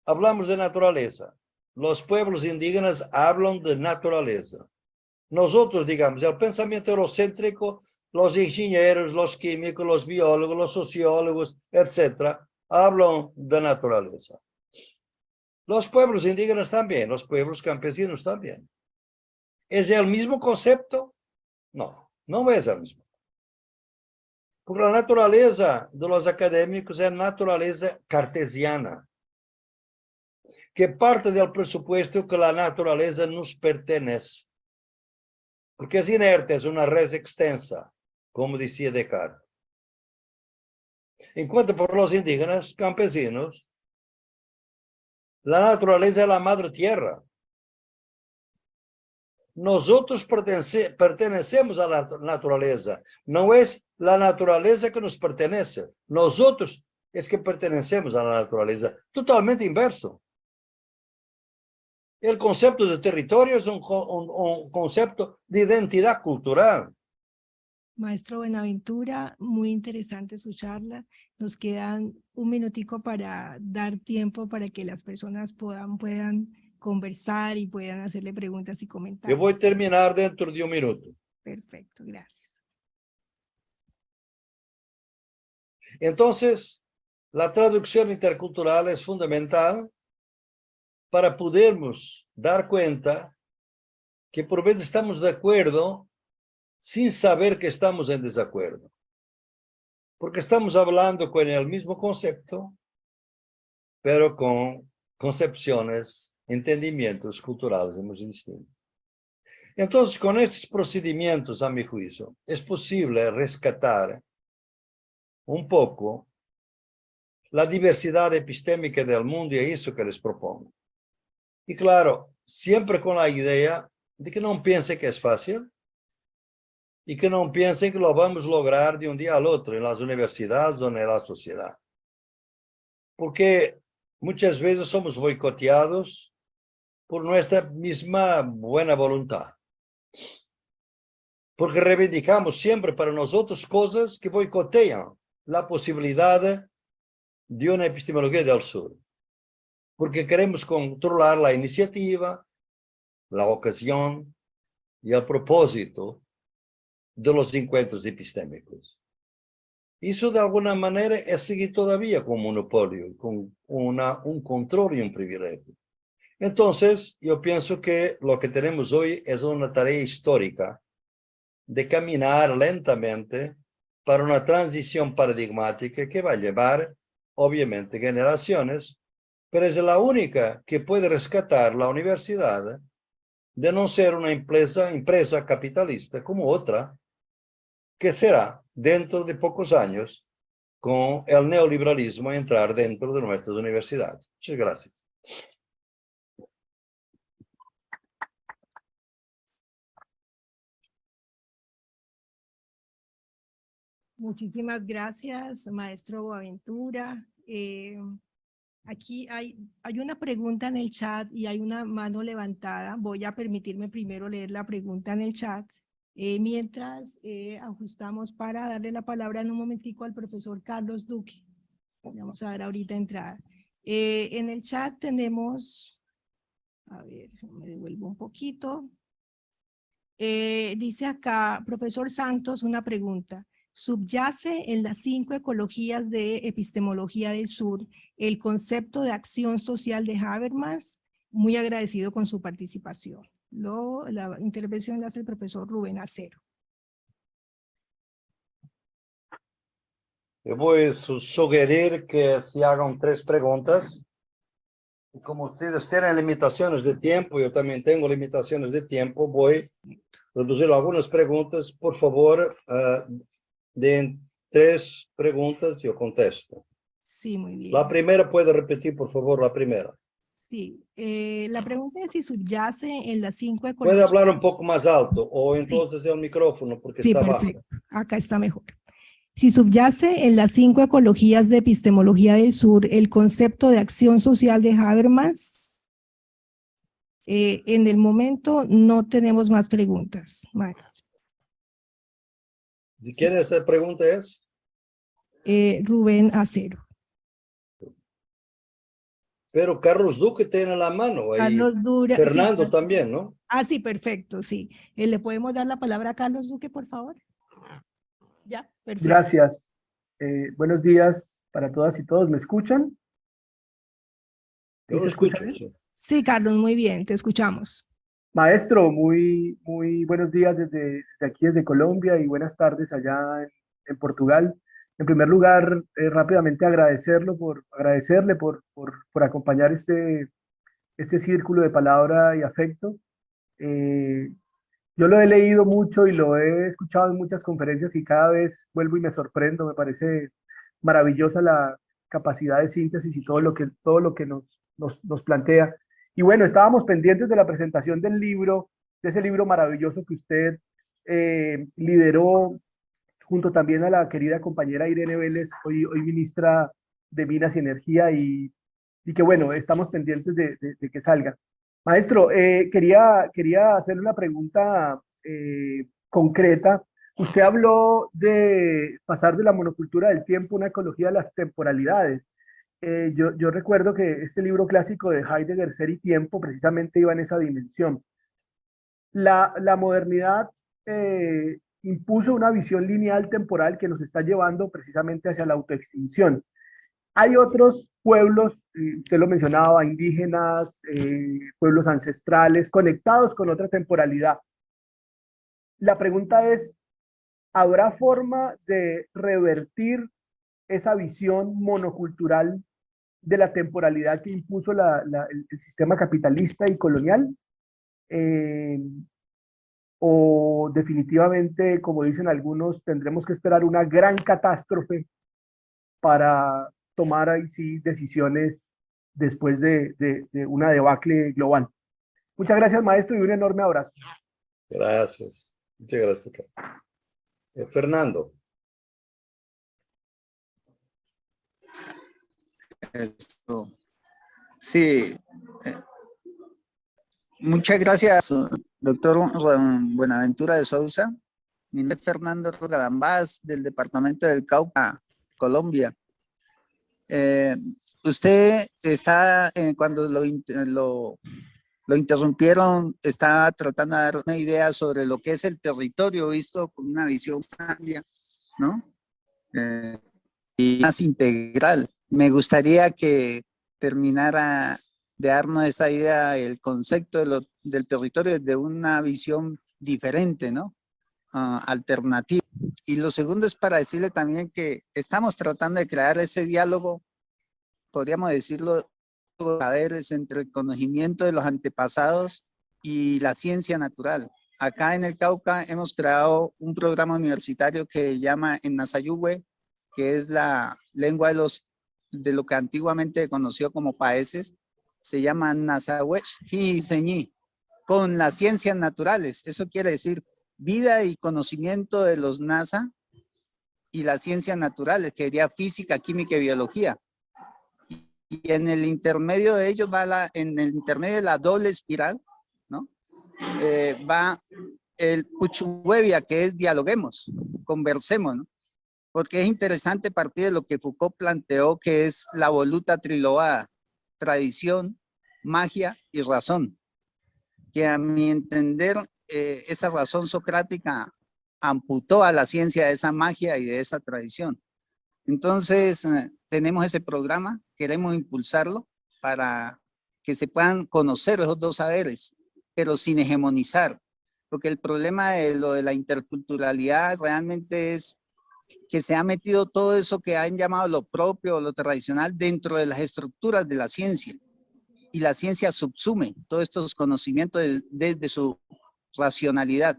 hablamos de naturaleza. Los pueblos indígenas hablan de naturaleza. Nosotros, digamos, el pensamiento eurocéntrico, los ingenieros, los químicos, los biólogos, los sociólogos, etc., hablan de naturaleza. Los pueblos indígenas también, los pueblos campesinos también. ¿Es el mismo concepto? No, no es el mismo. Porque la naturaleza de los académicos es naturaleza cartesiana, que parte del presupuesto que la naturaleza nos pertenece. Porque es inerte, es una res extensa, como decía Descartes. En cuanto por los indígenas, campesinos, la naturaleza es la madre tierra. Nosotros pertenecemos a la naturaleza. No es la naturaleza que nos pertenece. Nosotros es que pertenecemos a la naturaleza. Totalmente inverso. El concepto de territorio es un concepto de identidad cultural. Maestro Buenaventura, muy interesante su charla. Nos quedan un minutico para dar tiempo para que las personas puedan conversar y puedan hacerle preguntas y Yo comentarios. voy a terminar dentro de un minuto. Perfecto, gracias. Entonces, la traducción intercultural es fundamental para podermos dar cuenta que por veces estamos de acuerdo sin saber que estamos en desacuerdo. Porque estamos hablando con el mismo concepto, pero con concepciones, entendimientos culturales muy distintos. Entonces, con estos procedimientos, a mi juicio, es posible rescatar un poco la diversidad epistémica del mundo y es eso que les propongo. Y claro, siempre con la idea de que no piensen que es fácil y que no piensen que lo vamos a lograr de un día al otro en las universidades o en la sociedad. Porque muchas veces somos boicoteados por nuestra misma buena voluntad. Porque reivindicamos siempre para nosotros cosas que boicotean la posibilidad de una epistemología del sur, porque queremos controlar la iniciativa, la ocasión y el propósito de los encuentros epistémicos. Eso de alguna manera es seguir todavía con monopolio, con un control y un privilegio. Entonces, yo pienso que lo que tenemos hoy es una tarea histórica de caminar lentamente para una transición paradigmática que va a llevar, obviamente, generaciones, pero es la única que puede rescatar la universidad de no ser una empresa capitalista como otra, que será dentro de pocos años con el neoliberalismo entrar dentro de nuestras universidades. Muchas gracias. Muchísimas gracias, maestro Boaventura. Aquí hay una pregunta en el chat y hay una mano levantada. Voy a permitirme primero leer la pregunta en el chat. Mientras ajustamos para darle la palabra en un momentico al profesor Carlos Duque. Le vamos a dar ahorita entrada. En el chat tenemos, a ver, me devuelvo un poquito. Dice acá, profesor Santos, una pregunta. Subyace en las 5 ecologías de epistemología del sur el concepto de acción social de Habermas. Muy agradecido con su participación. La intervención la hace el profesor Rubén Acero. Yo voy a sugerir que se hagan 3 preguntas. Y como ustedes tienen limitaciones de tiempo, yo también tengo limitaciones de tiempo, voy a reducir algunas preguntas. Por favor, den 3 preguntas, yo contesto. Sí, muy bien. La primera, puede repetir, por favor, la primera. Sí, la pregunta es si subyace en las 5 Puede ecologías. hablar un poco más alto o entonces el micrófono porque Sí, está perfecto. bajo. Acá está mejor. Si subyace en las 5 ecologías de epistemología del sur el concepto de acción social de Habermas, en el momento no tenemos más preguntas, maestro. Si quiere, esa pregunta es. Rubén Acero. Pero Carlos Duque tiene la mano ahí. Carlos Dura. Fernando Sí, también, ¿no? ah, sí, perfecto, sí. ¿Le podemos dar la palabra a Carlos Duque, por favor? Ya, perfecto. Gracias. Buenos días para todas y todos. ¿Me escuchan? Yo lo ¿Se escucha escucho, bien? sí. Sí, Carlos, muy bien, te escuchamos. Maestro, muy buenos días desde aquí, desde Colombia, y buenas tardes allá en Portugal. En primer lugar, rápidamente agradecerle por acompañar este círculo de palabra y afecto. Yo lo he leído mucho y lo he escuchado en muchas conferencias y cada vez vuelvo y me sorprendo. Me parece maravillosa la capacidad de síntesis y todo lo que nos plantea. Y bueno, estábamos pendientes de la presentación del libro, de ese libro maravilloso que usted lideró junto también a la querida compañera Irene Vélez, hoy ministra de Minas y Energía, y que bueno, estamos pendientes de que salga. Maestro, quería hacerle una pregunta concreta. Usted habló de pasar de la monocultura del tiempo a una ecología de las temporalidades. Yo recuerdo que este libro clásico de Heidegger, Ser y Tiempo, precisamente iba en esa dimensión. La modernidad impuso una visión lineal temporal que nos está llevando precisamente hacia la autoextinción. Hay otros pueblos, usted lo mencionaba, indígenas, pueblos ancestrales, conectados con otra temporalidad. La pregunta es, ¿habrá forma de revertir esa visión monocultural de la temporalidad que impuso el sistema capitalista y colonial? ¿O definitivamente, como dicen algunos, tendremos que esperar una gran catástrofe para tomar ahí sí decisiones después de una debacle global? Muchas gracias, maestro, y un enorme abrazo. Gracias. Muchas gracias. Fernando. Sí. Muchas gracias, doctor Buenaventura de Sousa. Mi nombre es Fernando Galambás, del departamento del Cauca, Colombia. Usted está, cuando lo interrumpieron, estaba tratando de dar una idea sobre lo que es el territorio visto con una visión amplia, ¿no? Y más integral. Me gustaría que terminara de darnos esa idea, el concepto del territorio desde una visión diferente, ¿no? Alternativa. Y lo segundo es para decirle también que estamos tratando de crear ese diálogo, podríamos decirlo, saberes entre el conocimiento de los antepasados y la ciencia natural. Acá en el Cauca hemos creado un programa universitario que se llama en Nasayugüe, que es la lengua de lo que antiguamente se conoció como paeses, se llama Nasahuech Hiseñi, con las ciencias naturales. Eso quiere decir vida y conocimiento de los NASA y las ciencias naturales, que sería física, química y biología. Y en el intermedio de ellos en el intermedio de la doble espiral, ¿no? Va el Cuchuhuevia, que es dialoguemos, conversemos, ¿no? Porque es interesante partir de lo que Foucault planteó, que es la voluta trilobada, tradición, magia y razón, que a mi entender esa razón socrática amputó a la ciencia de esa magia y de esa tradición. Entonces, tenemos ese programa, queremos impulsarlo para que se puedan conocer esos dos saberes, pero sin hegemonizar, porque el problema de lo de la interculturalidad realmente es que se ha metido todo eso que han llamado lo propio o lo tradicional dentro de las estructuras de la ciencia, y la ciencia subsume todos estos conocimientos desde su racionalidad,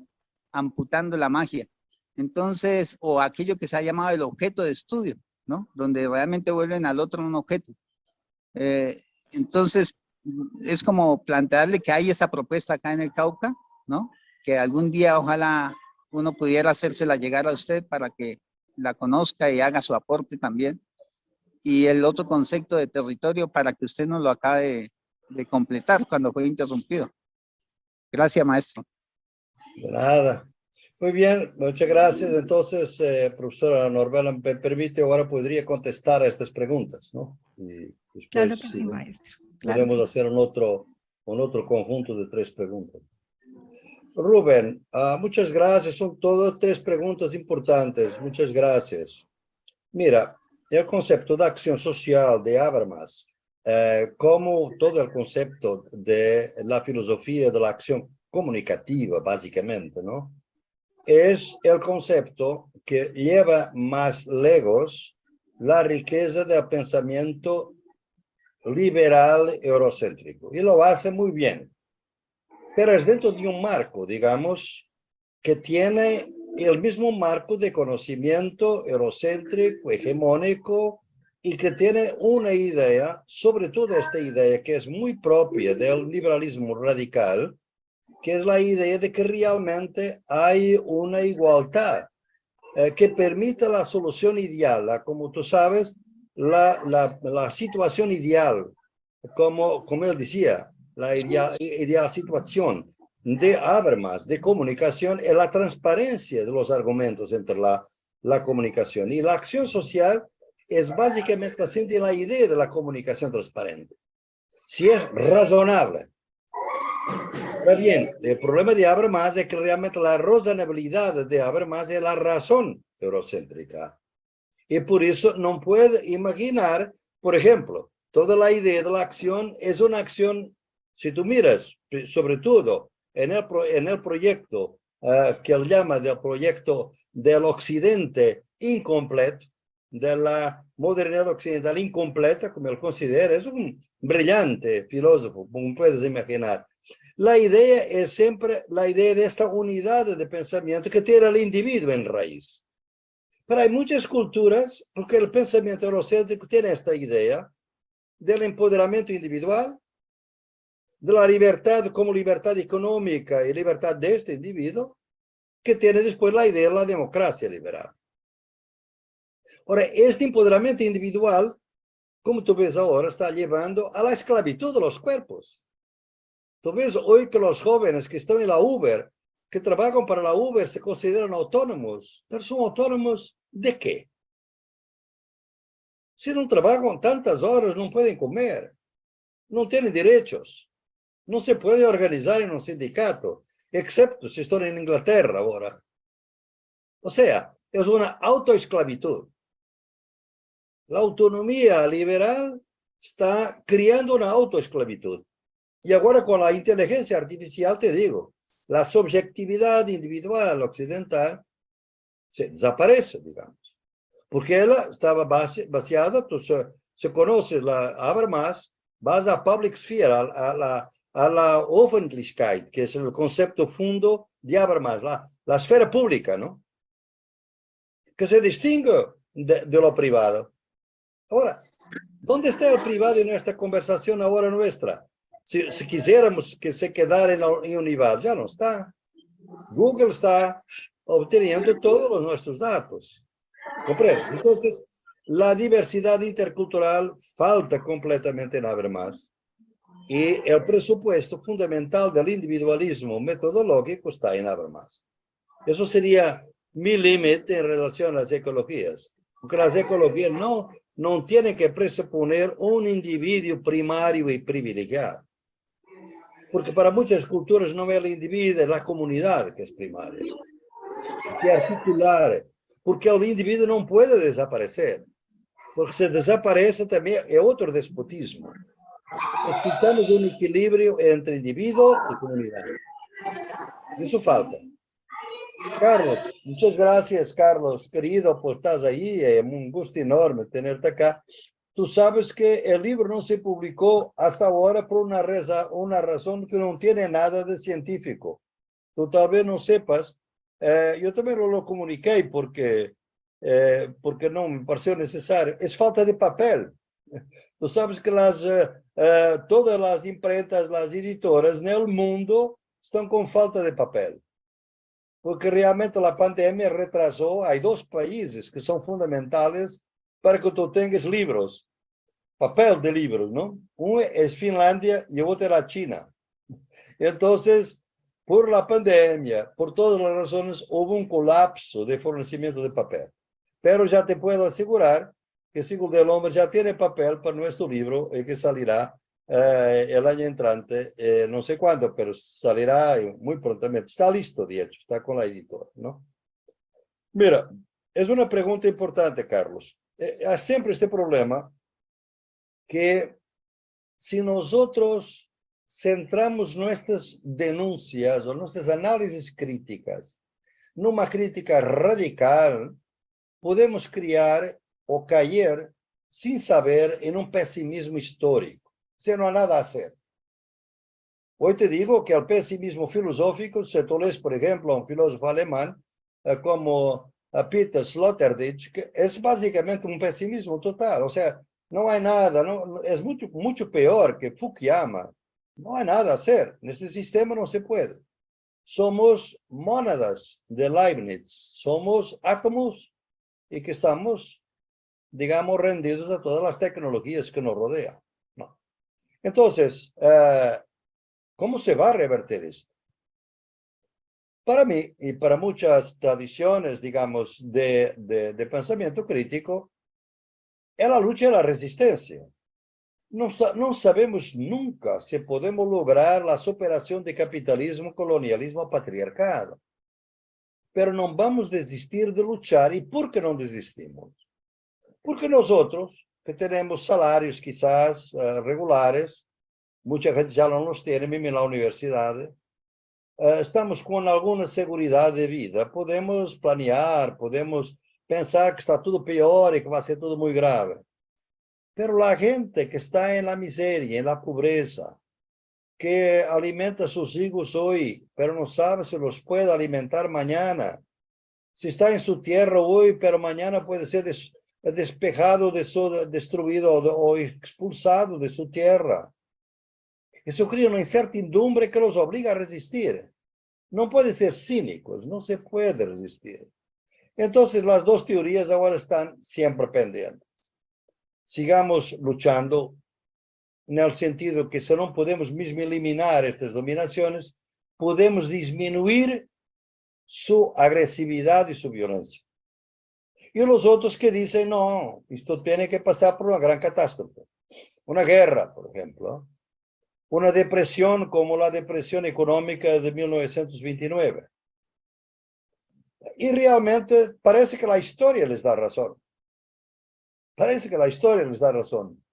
amputando la magia. Entonces, o aquello que se ha llamado el objeto de estudio, ¿no? Donde realmente vuelven al otro un objeto. Entonces, es como plantearle que hay esa propuesta acá en el Cauca, ¿no? Que algún día ojalá uno pudiera hacérsela llegar a usted para que la conozca y haga su aporte también. Y el otro concepto de territorio para que usted nos lo acabe de completar cuando fue interrumpido. Gracias, maestro. De nada. Muy bien, muchas gracias. Entonces, profesora Norbela, me permite, ahora podría contestar a estas preguntas, ¿no? Y después, Claro que sí, sí, maestro. Claro podemos que hacer un otro conjunto de 3 preguntas. Rubén, muchas gracias. Son todas 3 preguntas importantes. Muchas gracias. Mira, el concepto de acción social de Habermas, como todo el concepto de la filosofía de la acción comunicativa, básicamente, ¿no? Es el concepto que lleva más lejos la riqueza del pensamiento liberal eurocéntrico, y lo hace muy bien, pero es dentro de un marco, digamos, que tiene el mismo marco de conocimiento eurocéntrico, hegemónico, y que tiene una idea, sobre todo esta idea que es muy propia del liberalismo radical, que es la idea de que realmente hay una igualdad que permite la solución ideal, como tú sabes, la situación ideal, como él decía, la ideal situación de Habermas, de comunicación, es la transparencia de los argumentos entre la comunicación. Y la acción social es básicamente la idea de la comunicación transparente. Si es razonable. Ahora bien, el problema de Habermas es que realmente la razonabilidad de Habermas es la razón eurocéntrica. Y por eso no puede imaginar, por ejemplo, toda la idea de la acción es una acción, si tú miras, sobre todo en el proyecto que él llama del proyecto del occidente incompleto, de la modernidad occidental incompleta, como él considera, es un brillante filósofo, como puedes imaginar. La idea es siempre la idea de esta unidad de pensamiento que tiene el individuo en raíz. Pero hay muchas culturas, porque el pensamiento eurocéntrico tiene esta idea del empoderamiento individual, de la libertad como libertad económica y libertad de este individuo, que tiene después la idea de la democracia liberal. Ahora, este empoderamiento individual, como tú ves ahora, está llevando a la esclavitud de los cuerpos. Tú ves hoy que los jóvenes que están en la Uber, que trabajan para la Uber, se consideran autónomos, pero son autónomos ¿de qué? Si no trabajan tantas horas, no pueden comer, no tienen derechos, no se puede organizar en un sindicato, excepto si están en Inglaterra ahora. O sea, es una autoesclavitud. La autonomía liberal está creando una autoesclavitud. Y ahora con la inteligencia artificial, te digo, la subjetividad individual occidental se desaparece, digamos. Porque ella estaba baseada, tú se conoces la Habermas, vas a Public Sphere, a la Öffentlichkeit, que es el concepto fundo de Habermas, la esfera pública, ¿no? Que se distingue de lo privado. Ahora, ¿dónde está el privado en esta conversación ahora nuestra? Si quisiéramos que se quedara en Univar, ya no está. Google está obteniendo todos los nuestros datos. ¿Comprende? Entonces, la diversidad intercultural falta completamente en Habermas. Y el presupuesto fundamental del individualismo metodológico está en Habermas. Eso sería mi límite en relación a las ecologías. Porque las ecologías no tienen que presuponer un individuo primario y privilegiado. Porque para muchas culturas no es el individuo, es la comunidad que es primaria. Que articular. Porque el individuo no puede desaparecer. Porque si desaparece también es otro despotismo. Necesitamos un equilibrio entre individuo y comunidad. Eso falta. Carlos, muchas gracias, Carlos, querido, pues estás ahí, es un gusto enorme tenerte acá. Tú sabes que el libro no se publicó hasta ahora por una razón que no tiene nada de científico. Tú tal vez no sepas, yo también lo comuniqué porque no me pareció necesario. Es falta de papel. Tú sabes que todas las imprentas, las editoras en el mundo están con falta de papel. Porque realmente la pandemia retrasó, hay dos países que son fundamentales para que tú tengas libros, papel de libros, ¿no? Uno es Finlandia y otro era China. Entonces, por la pandemia, por todas las razones, hubo un colapso de fornecimiento de papel. Pero ya te puedo asegurar que Siglo del Hombre ya tiene papel para nuestro libro que salirá el año entrante, no sé cuándo, pero salirá muy prontamente. Está listo, de hecho, está con la editora, ¿no? Mira, es una pregunta importante, Carlos. Hay siempre este problema que si nosotros centramos nuestras denuncias o nuestras análisis críticas en una crítica radical, podemos criar o caer sin saber en un pesimismo histórico. O sea, no hay nada a hacer. Hoy te digo que el pesimismo filosófico, si tú lees, por ejemplo, a un filósofo alemán como Peter Sloterdijk, que es básicamente un pesimismo total. O sea, no hay nada, es mucho peor que Fukuyama. No hay nada a hacer. En este sistema no se puede. Somos mónadas de Leibniz. Somos átomos y que estamos, digamos, rendidos a todas las tecnologías que nos rodean. No. Entonces, ¿cómo se va a revertir esto? Para mí y para muchas tradiciones, digamos, de pensamiento crítico, es la lucha y la resistencia. No sabemos nunca si podemos lograr la superación de capitalismo, colonialismo, patriarcado. Pero no vamos a desistir de luchar. ¿Y por qué no desistimos? Porque nosotros, que tenemos salarios quizás regulares, mucha gente ya no los tiene, mismo en la universidad, estamos con alguna seguridad de vida, podemos planear, podemos pensar que está todo peor y que va a ser todo muy grave. Pero la gente que está en la miseria, en la pobreza, que alimenta a sus hijos hoy, pero no sabe si los puede alimentar mañana, si está en su tierra hoy, pero mañana puede ser despejado, destruido o expulsado de su tierra. Eso crea una incertidumbre que los obliga a resistir. No puede ser cínicos, no se puede resistir. Entonces, las dos teorías ahora están siempre pendientes. Sigamos luchando en el sentido que si no podemos mismo eliminar estas dominaciones, podemos disminuir su agresividad y su violencia. Y los otros que dicen, no, esto tiene que pasar por una gran catástrofe. Una guerra, por ejemplo. Una depresión como la depresión económica de 1929. Y realmente parece que la historia les da razón. Parece que la historia les da razón.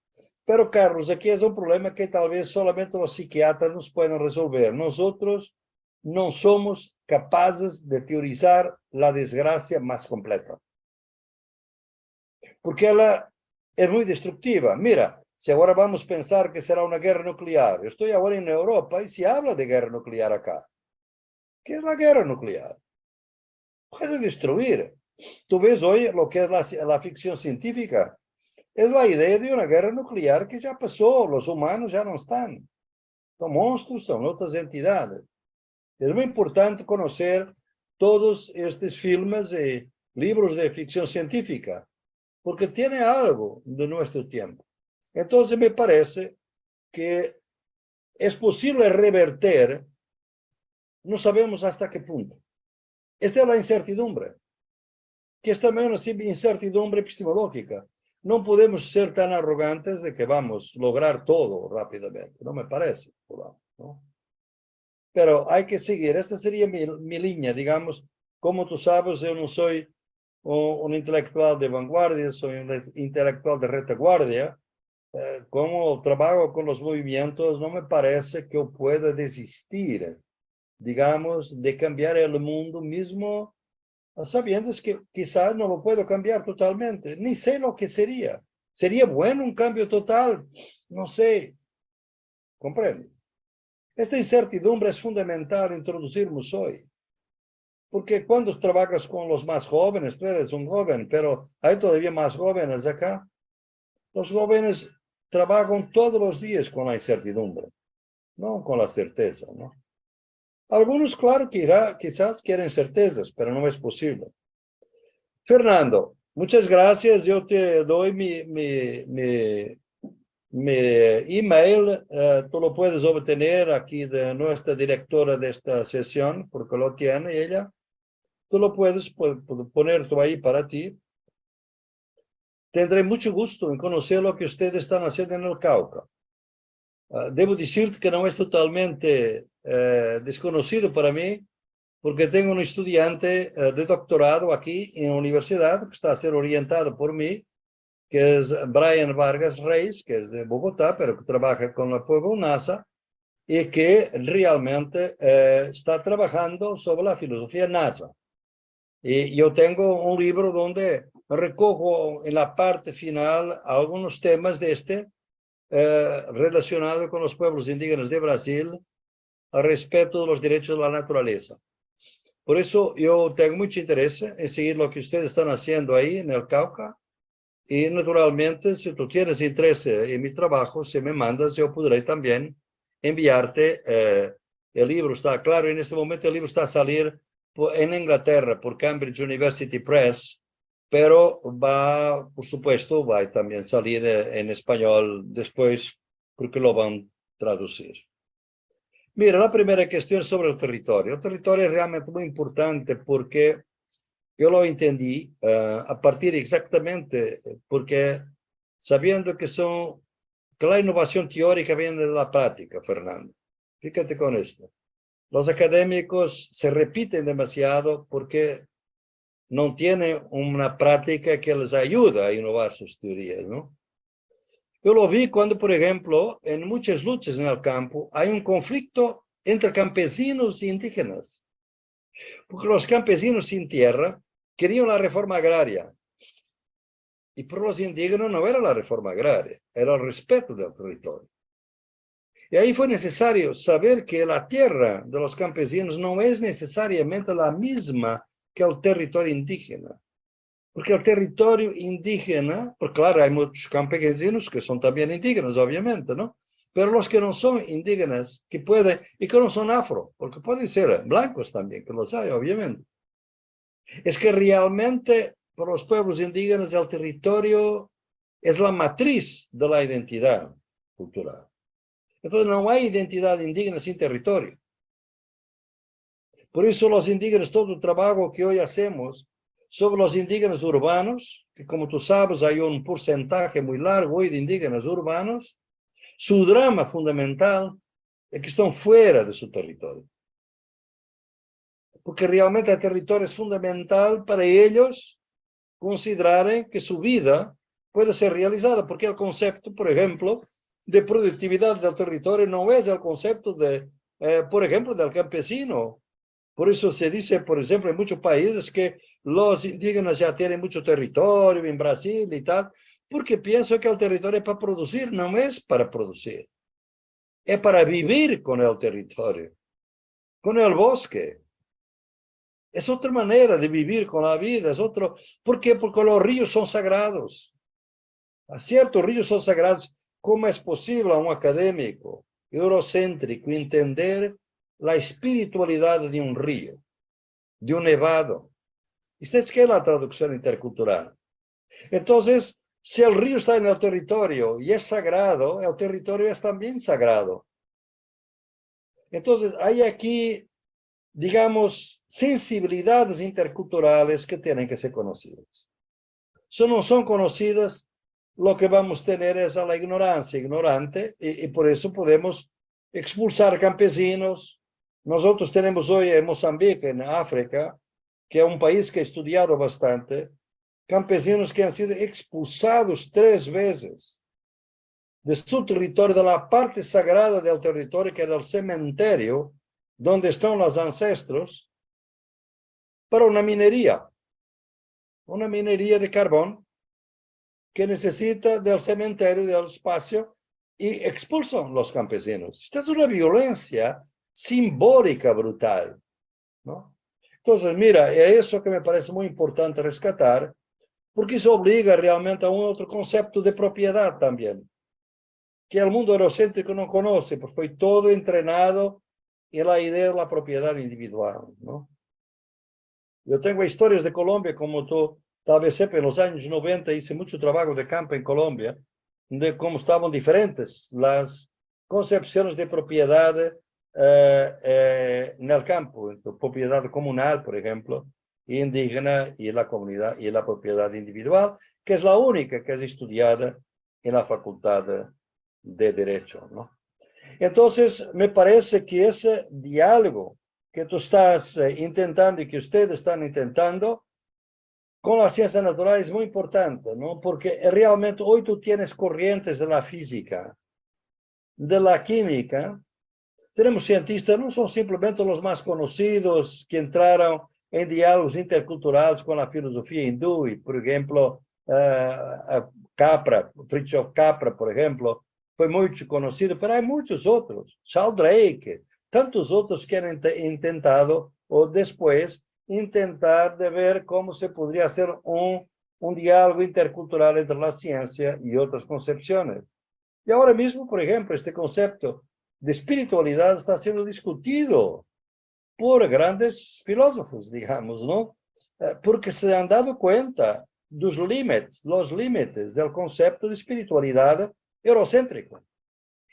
Pero, Carlos, aquí es un problema que tal vez solamente los psiquiatras nos pueden resolver. Nosotros no somos capaces de teorizar la desgracia más completa. Porque ela es muy destructiva. Mira, si ahora vamos a pensar que será una guerra nuclear, yo estoy ahora en Europa y se habla de guerra nuclear acá. ¿Qué es la guerra nuclear? Puede destruir. Tú ves hoy lo que es la ficción científica. Es la idea de una guerra nuclear que ya pasó, los humanos ya no están. Son monstruos, son otras entidades. Es muy importante conocer todos estos filmes y libros de ficción científica, porque tiene algo de nuestro tiempo. Entonces me parece que es posible reverter, no sabemos hasta qué punto. Esta es la incertidumbre, que es también una incertidumbre epistemológica. No podemos ser tan arrogantes de que vamos a lograr todo rápidamente, no me parece, ¿no? Pero hay que seguir, esta sería mi línea, digamos, como tú sabes, yo no soy un intelectual de vanguardia, soy un intelectual de retaguardia. Como trabajo con los movimientos, no me parece que yo pueda desistir, digamos, de cambiar el mundo mismo, sabiendo que quizás no lo puedo cambiar totalmente, ni sé lo que sería. ¿Sería bueno un cambio total? No sé, comprende. Esta incertidumbre es fundamental introducirnos hoy, porque cuando trabajas con los más jóvenes, tú eres un joven, pero hay todavía más jóvenes acá. Los jóvenes trabajan todos los días con la incertidumbre, no con la certeza, ¿no? Algunos, claro, que quizás quieren certezas, pero no es posible. Fernando, muchas gracias. Yo te doy mi email. Tú lo puedes obtener aquí de nuestra directora de esta sesión, porque lo tiene ella. Tú lo puedes poner tú ahí para ti. Tendré mucho gusto en conocer lo que ustedes están haciendo en el Cauca. Debo decirte que no es totalmente desconocido para mí, porque tengo un estudiante de doctorado aquí en la universidad que está a ser orientado por mí, que es Brian Vargas Reis, que es de Bogotá, pero que trabaja con el pueblo NASA y que realmente está trabajando sobre la filosofía NASA. Y yo tengo un libro donde recojo en la parte final algunos temas de relacionado con los pueblos indígenas de Brasil al respecto de los derechos de la naturaleza. Por eso yo tengo mucho interés en seguir lo que ustedes están haciendo ahí en el Cauca. Y naturalmente, si tú tienes interés en mi trabajo, si me mandas, yo podré también enviarte el libro. Está claro, en este momento el libro está a salir en Inglaterra por Cambridge University Press, pero va, por supuesto, va a también salir en español después, porque lo van a traducir. Mira, la primera cuestión sobre el territorio. El territorio es realmente muy importante porque yo lo entendí a partir exactamente, porque sabiendo que la innovación teórica viene de la práctica, Fernando. Fíjate con esto. Los académicos se repiten demasiado porque no tienen una práctica que les ayuda a innovar sus teorías, ¿no? Yo lo vi cuando, por ejemplo, en muchas luchas en el campo hay un conflicto entre campesinos e indígenas. Porque los campesinos sin tierra querían la reforma agraria. Y por los indígenas no era la reforma agraria, era el respeto del territorio. Y ahí fue necesario saber que la tierra de los campesinos no es necesariamente la misma que el territorio indígena. Porque el territorio indígena, porque claro, hay muchos campesinos que son también indígenas, obviamente, ¿no? Pero los que no son indígenas, que pueden, y que no son afro, porque pueden ser blancos también, que los hay, obviamente. Es que realmente para los pueblos indígenas el territorio es la matriz de la identidad cultural. Entonces no hay identidad indígena sin territorio. Por eso los indígenas, todo el trabajo que hoy hacemos, sobre los indígenas urbanos, que como tú sabes hay un porcentaje muy largo hoy de indígenas urbanos, su drama fundamental es que están fuera de su territorio. Porque realmente el territorio es fundamental para ellos considerar que su vida puede ser realizada, porque el concepto, por ejemplo, de productividad del territorio no es el concepto de, por ejemplo, del campesino. Por eso se dice, por ejemplo, en muchos países que los indígenas ya tienen mucho territorio, en Brasil y tal, porque pienso que el territorio es para producir, no es para producir. Es para vivir con el territorio, con el bosque. Es otra manera de vivir con la vida, es otro. ¿Por qué? Porque los ríos son sagrados. Ciertos ríos son sagrados. ¿Cómo es posible a un académico eurocéntrico entender la espiritualidad de un río, de un nevado? Esta es que es la traducción intercultural. Entonces, si el río está en el territorio y es sagrado, el territorio es también sagrado. Entonces, hay aquí, digamos, sensibilidades interculturales que tienen que ser conocidas. Si no son conocidas, lo que vamos a tener es a la ignorancia ignorante y por eso podemos expulsar campesinos. Nosotros tenemos hoy en Mozambique, en África, que es un país que he estudiado bastante, campesinos que han sido expulsados 3 veces de su territorio, de la parte sagrada del territorio, que era el cementerio, donde están los ancestros, para una minería de carbón, que necesita del cementerio, del espacio, y expulsan los campesinos. Esta es una violencia simbólica brutal, ¿no? Entonces, mira, es eso que me parece muy importante rescatar, porque eso obliga realmente a un otro concepto de propiedad también, que el mundo eurocéntrico no conoce, porque fue todo entrenado en la idea de la propiedad individual, ¿no? Yo tengo historias de Colombia, como tú tal vez sepas, en los años 90 hice mucho trabajo de campo en Colombia, de cómo estaban diferentes las concepciones de propiedad en el campo, propiedad comunal, por ejemplo, indígena y la comunidad y la propiedad individual, que es la única que es estudiada en la Facultad de Derecho, ¿no? Entonces, me parece que ese diálogo que tú estás intentando y que ustedes están intentando con la ciencia natural es muy importante, ¿no? Porque realmente hoy tú tienes corrientes de la física, de la química. Tenemos cientistas, no son simplemente los más conocidos que entraron en diálogos interculturales con la filosofía hindú, y, por ejemplo, Capra, Fritjof Capra, por ejemplo, fue muy conocido, pero hay muchos otros, Sheldrake, tantos otros que han intentado, o después, intentar de ver cómo se podría hacer un diálogo intercultural entre la ciencia y otras concepciones. Y ahora mismo, por ejemplo, este concepto de espiritualidad está siendo discutido por grandes filósofos, digamos, ¿no? Porque se han dado cuenta los límites del concepto de espiritualidad eurocéntrico,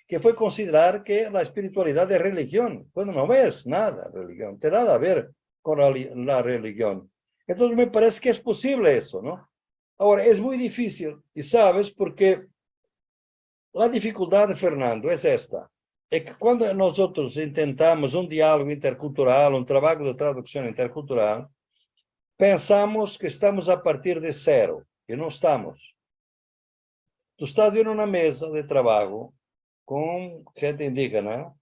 que fue considerar que la espiritualidad es religión, cuando no es nada religión, no tiene nada a ver con la religión. Entonces me parece que es posible eso, ¿no? Ahora, es muy difícil, y sabes, porque la dificultad, Fernando, es esta. Es que cuando nosotros intentamos un diálogo intercultural, un trabajo de traducción intercultural, pensamos que estamos a partir de cero, y no estamos. Tú estás en una mesa de trabajo con gente indígena,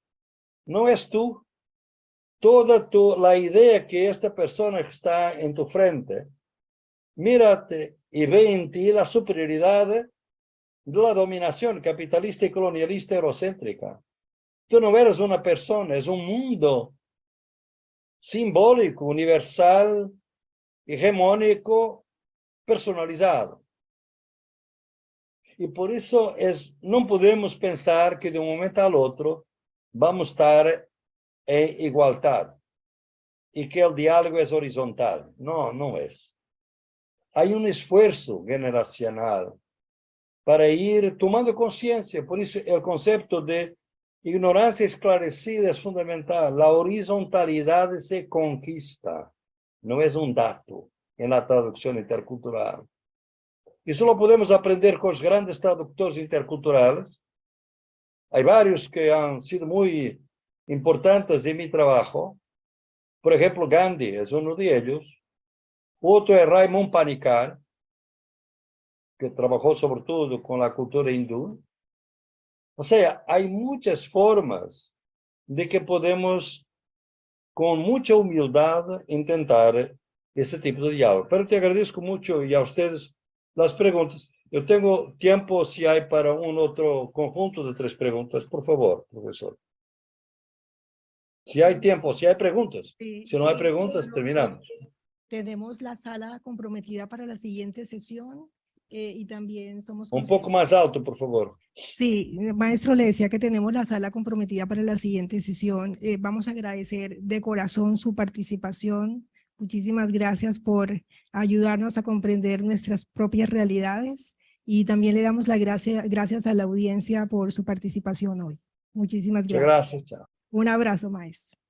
no es tú. La idea que esta persona está en tu frente, mírate y ve en ti la superioridad de la dominación capitalista y colonialista eurocéntrica. Tú no eres una persona, es un mundo simbólico, universal, hegemónico, personalizado. Y por eso no podemos pensar que de un momento al otro vamos a estar en igualdad y que el diálogo es horizontal. No, no es. Hay un esfuerzo generacional para ir tomando conciencia. Por eso el concepto de ignorancia esclarecida es fundamental. La horizontalidad se conquista, no es un dato. en la traducción intercultural. Y solo podemos aprender con los grandes traductores interculturales. Hay varios que han sido muy importantes en mi trabajo. Por ejemplo, Gandhi es uno de ellos. Otro es Raymond Panikkar, que trabajó sobre todo con la cultura hindú. O sea, hay muchas formas de que podemos, con mucha humildad, intentar ese tipo de diálogo. Pero te agradezco mucho y a ustedes las preguntas. Yo tengo tiempo si hay para un otro conjunto de 3 preguntas, por favor, profesor. Si hay tiempo, si hay preguntas. Sí, Si no hay sí, preguntas, no, terminamos. tenemos la sala comprometida para la siguiente sesión y también somos Un poco más alto, por favor. Sí, maestro, le decía que tenemos la sala comprometida para la siguiente sesión. Vamos a agradecer de corazón su participación. Muchísimas gracias por ayudarnos a comprender nuestras propias realidades y también le damos las gracias a la audiencia por su participación hoy. Muchísimas Muchas gracias. gracias. Chao. Un abrazo, maestro.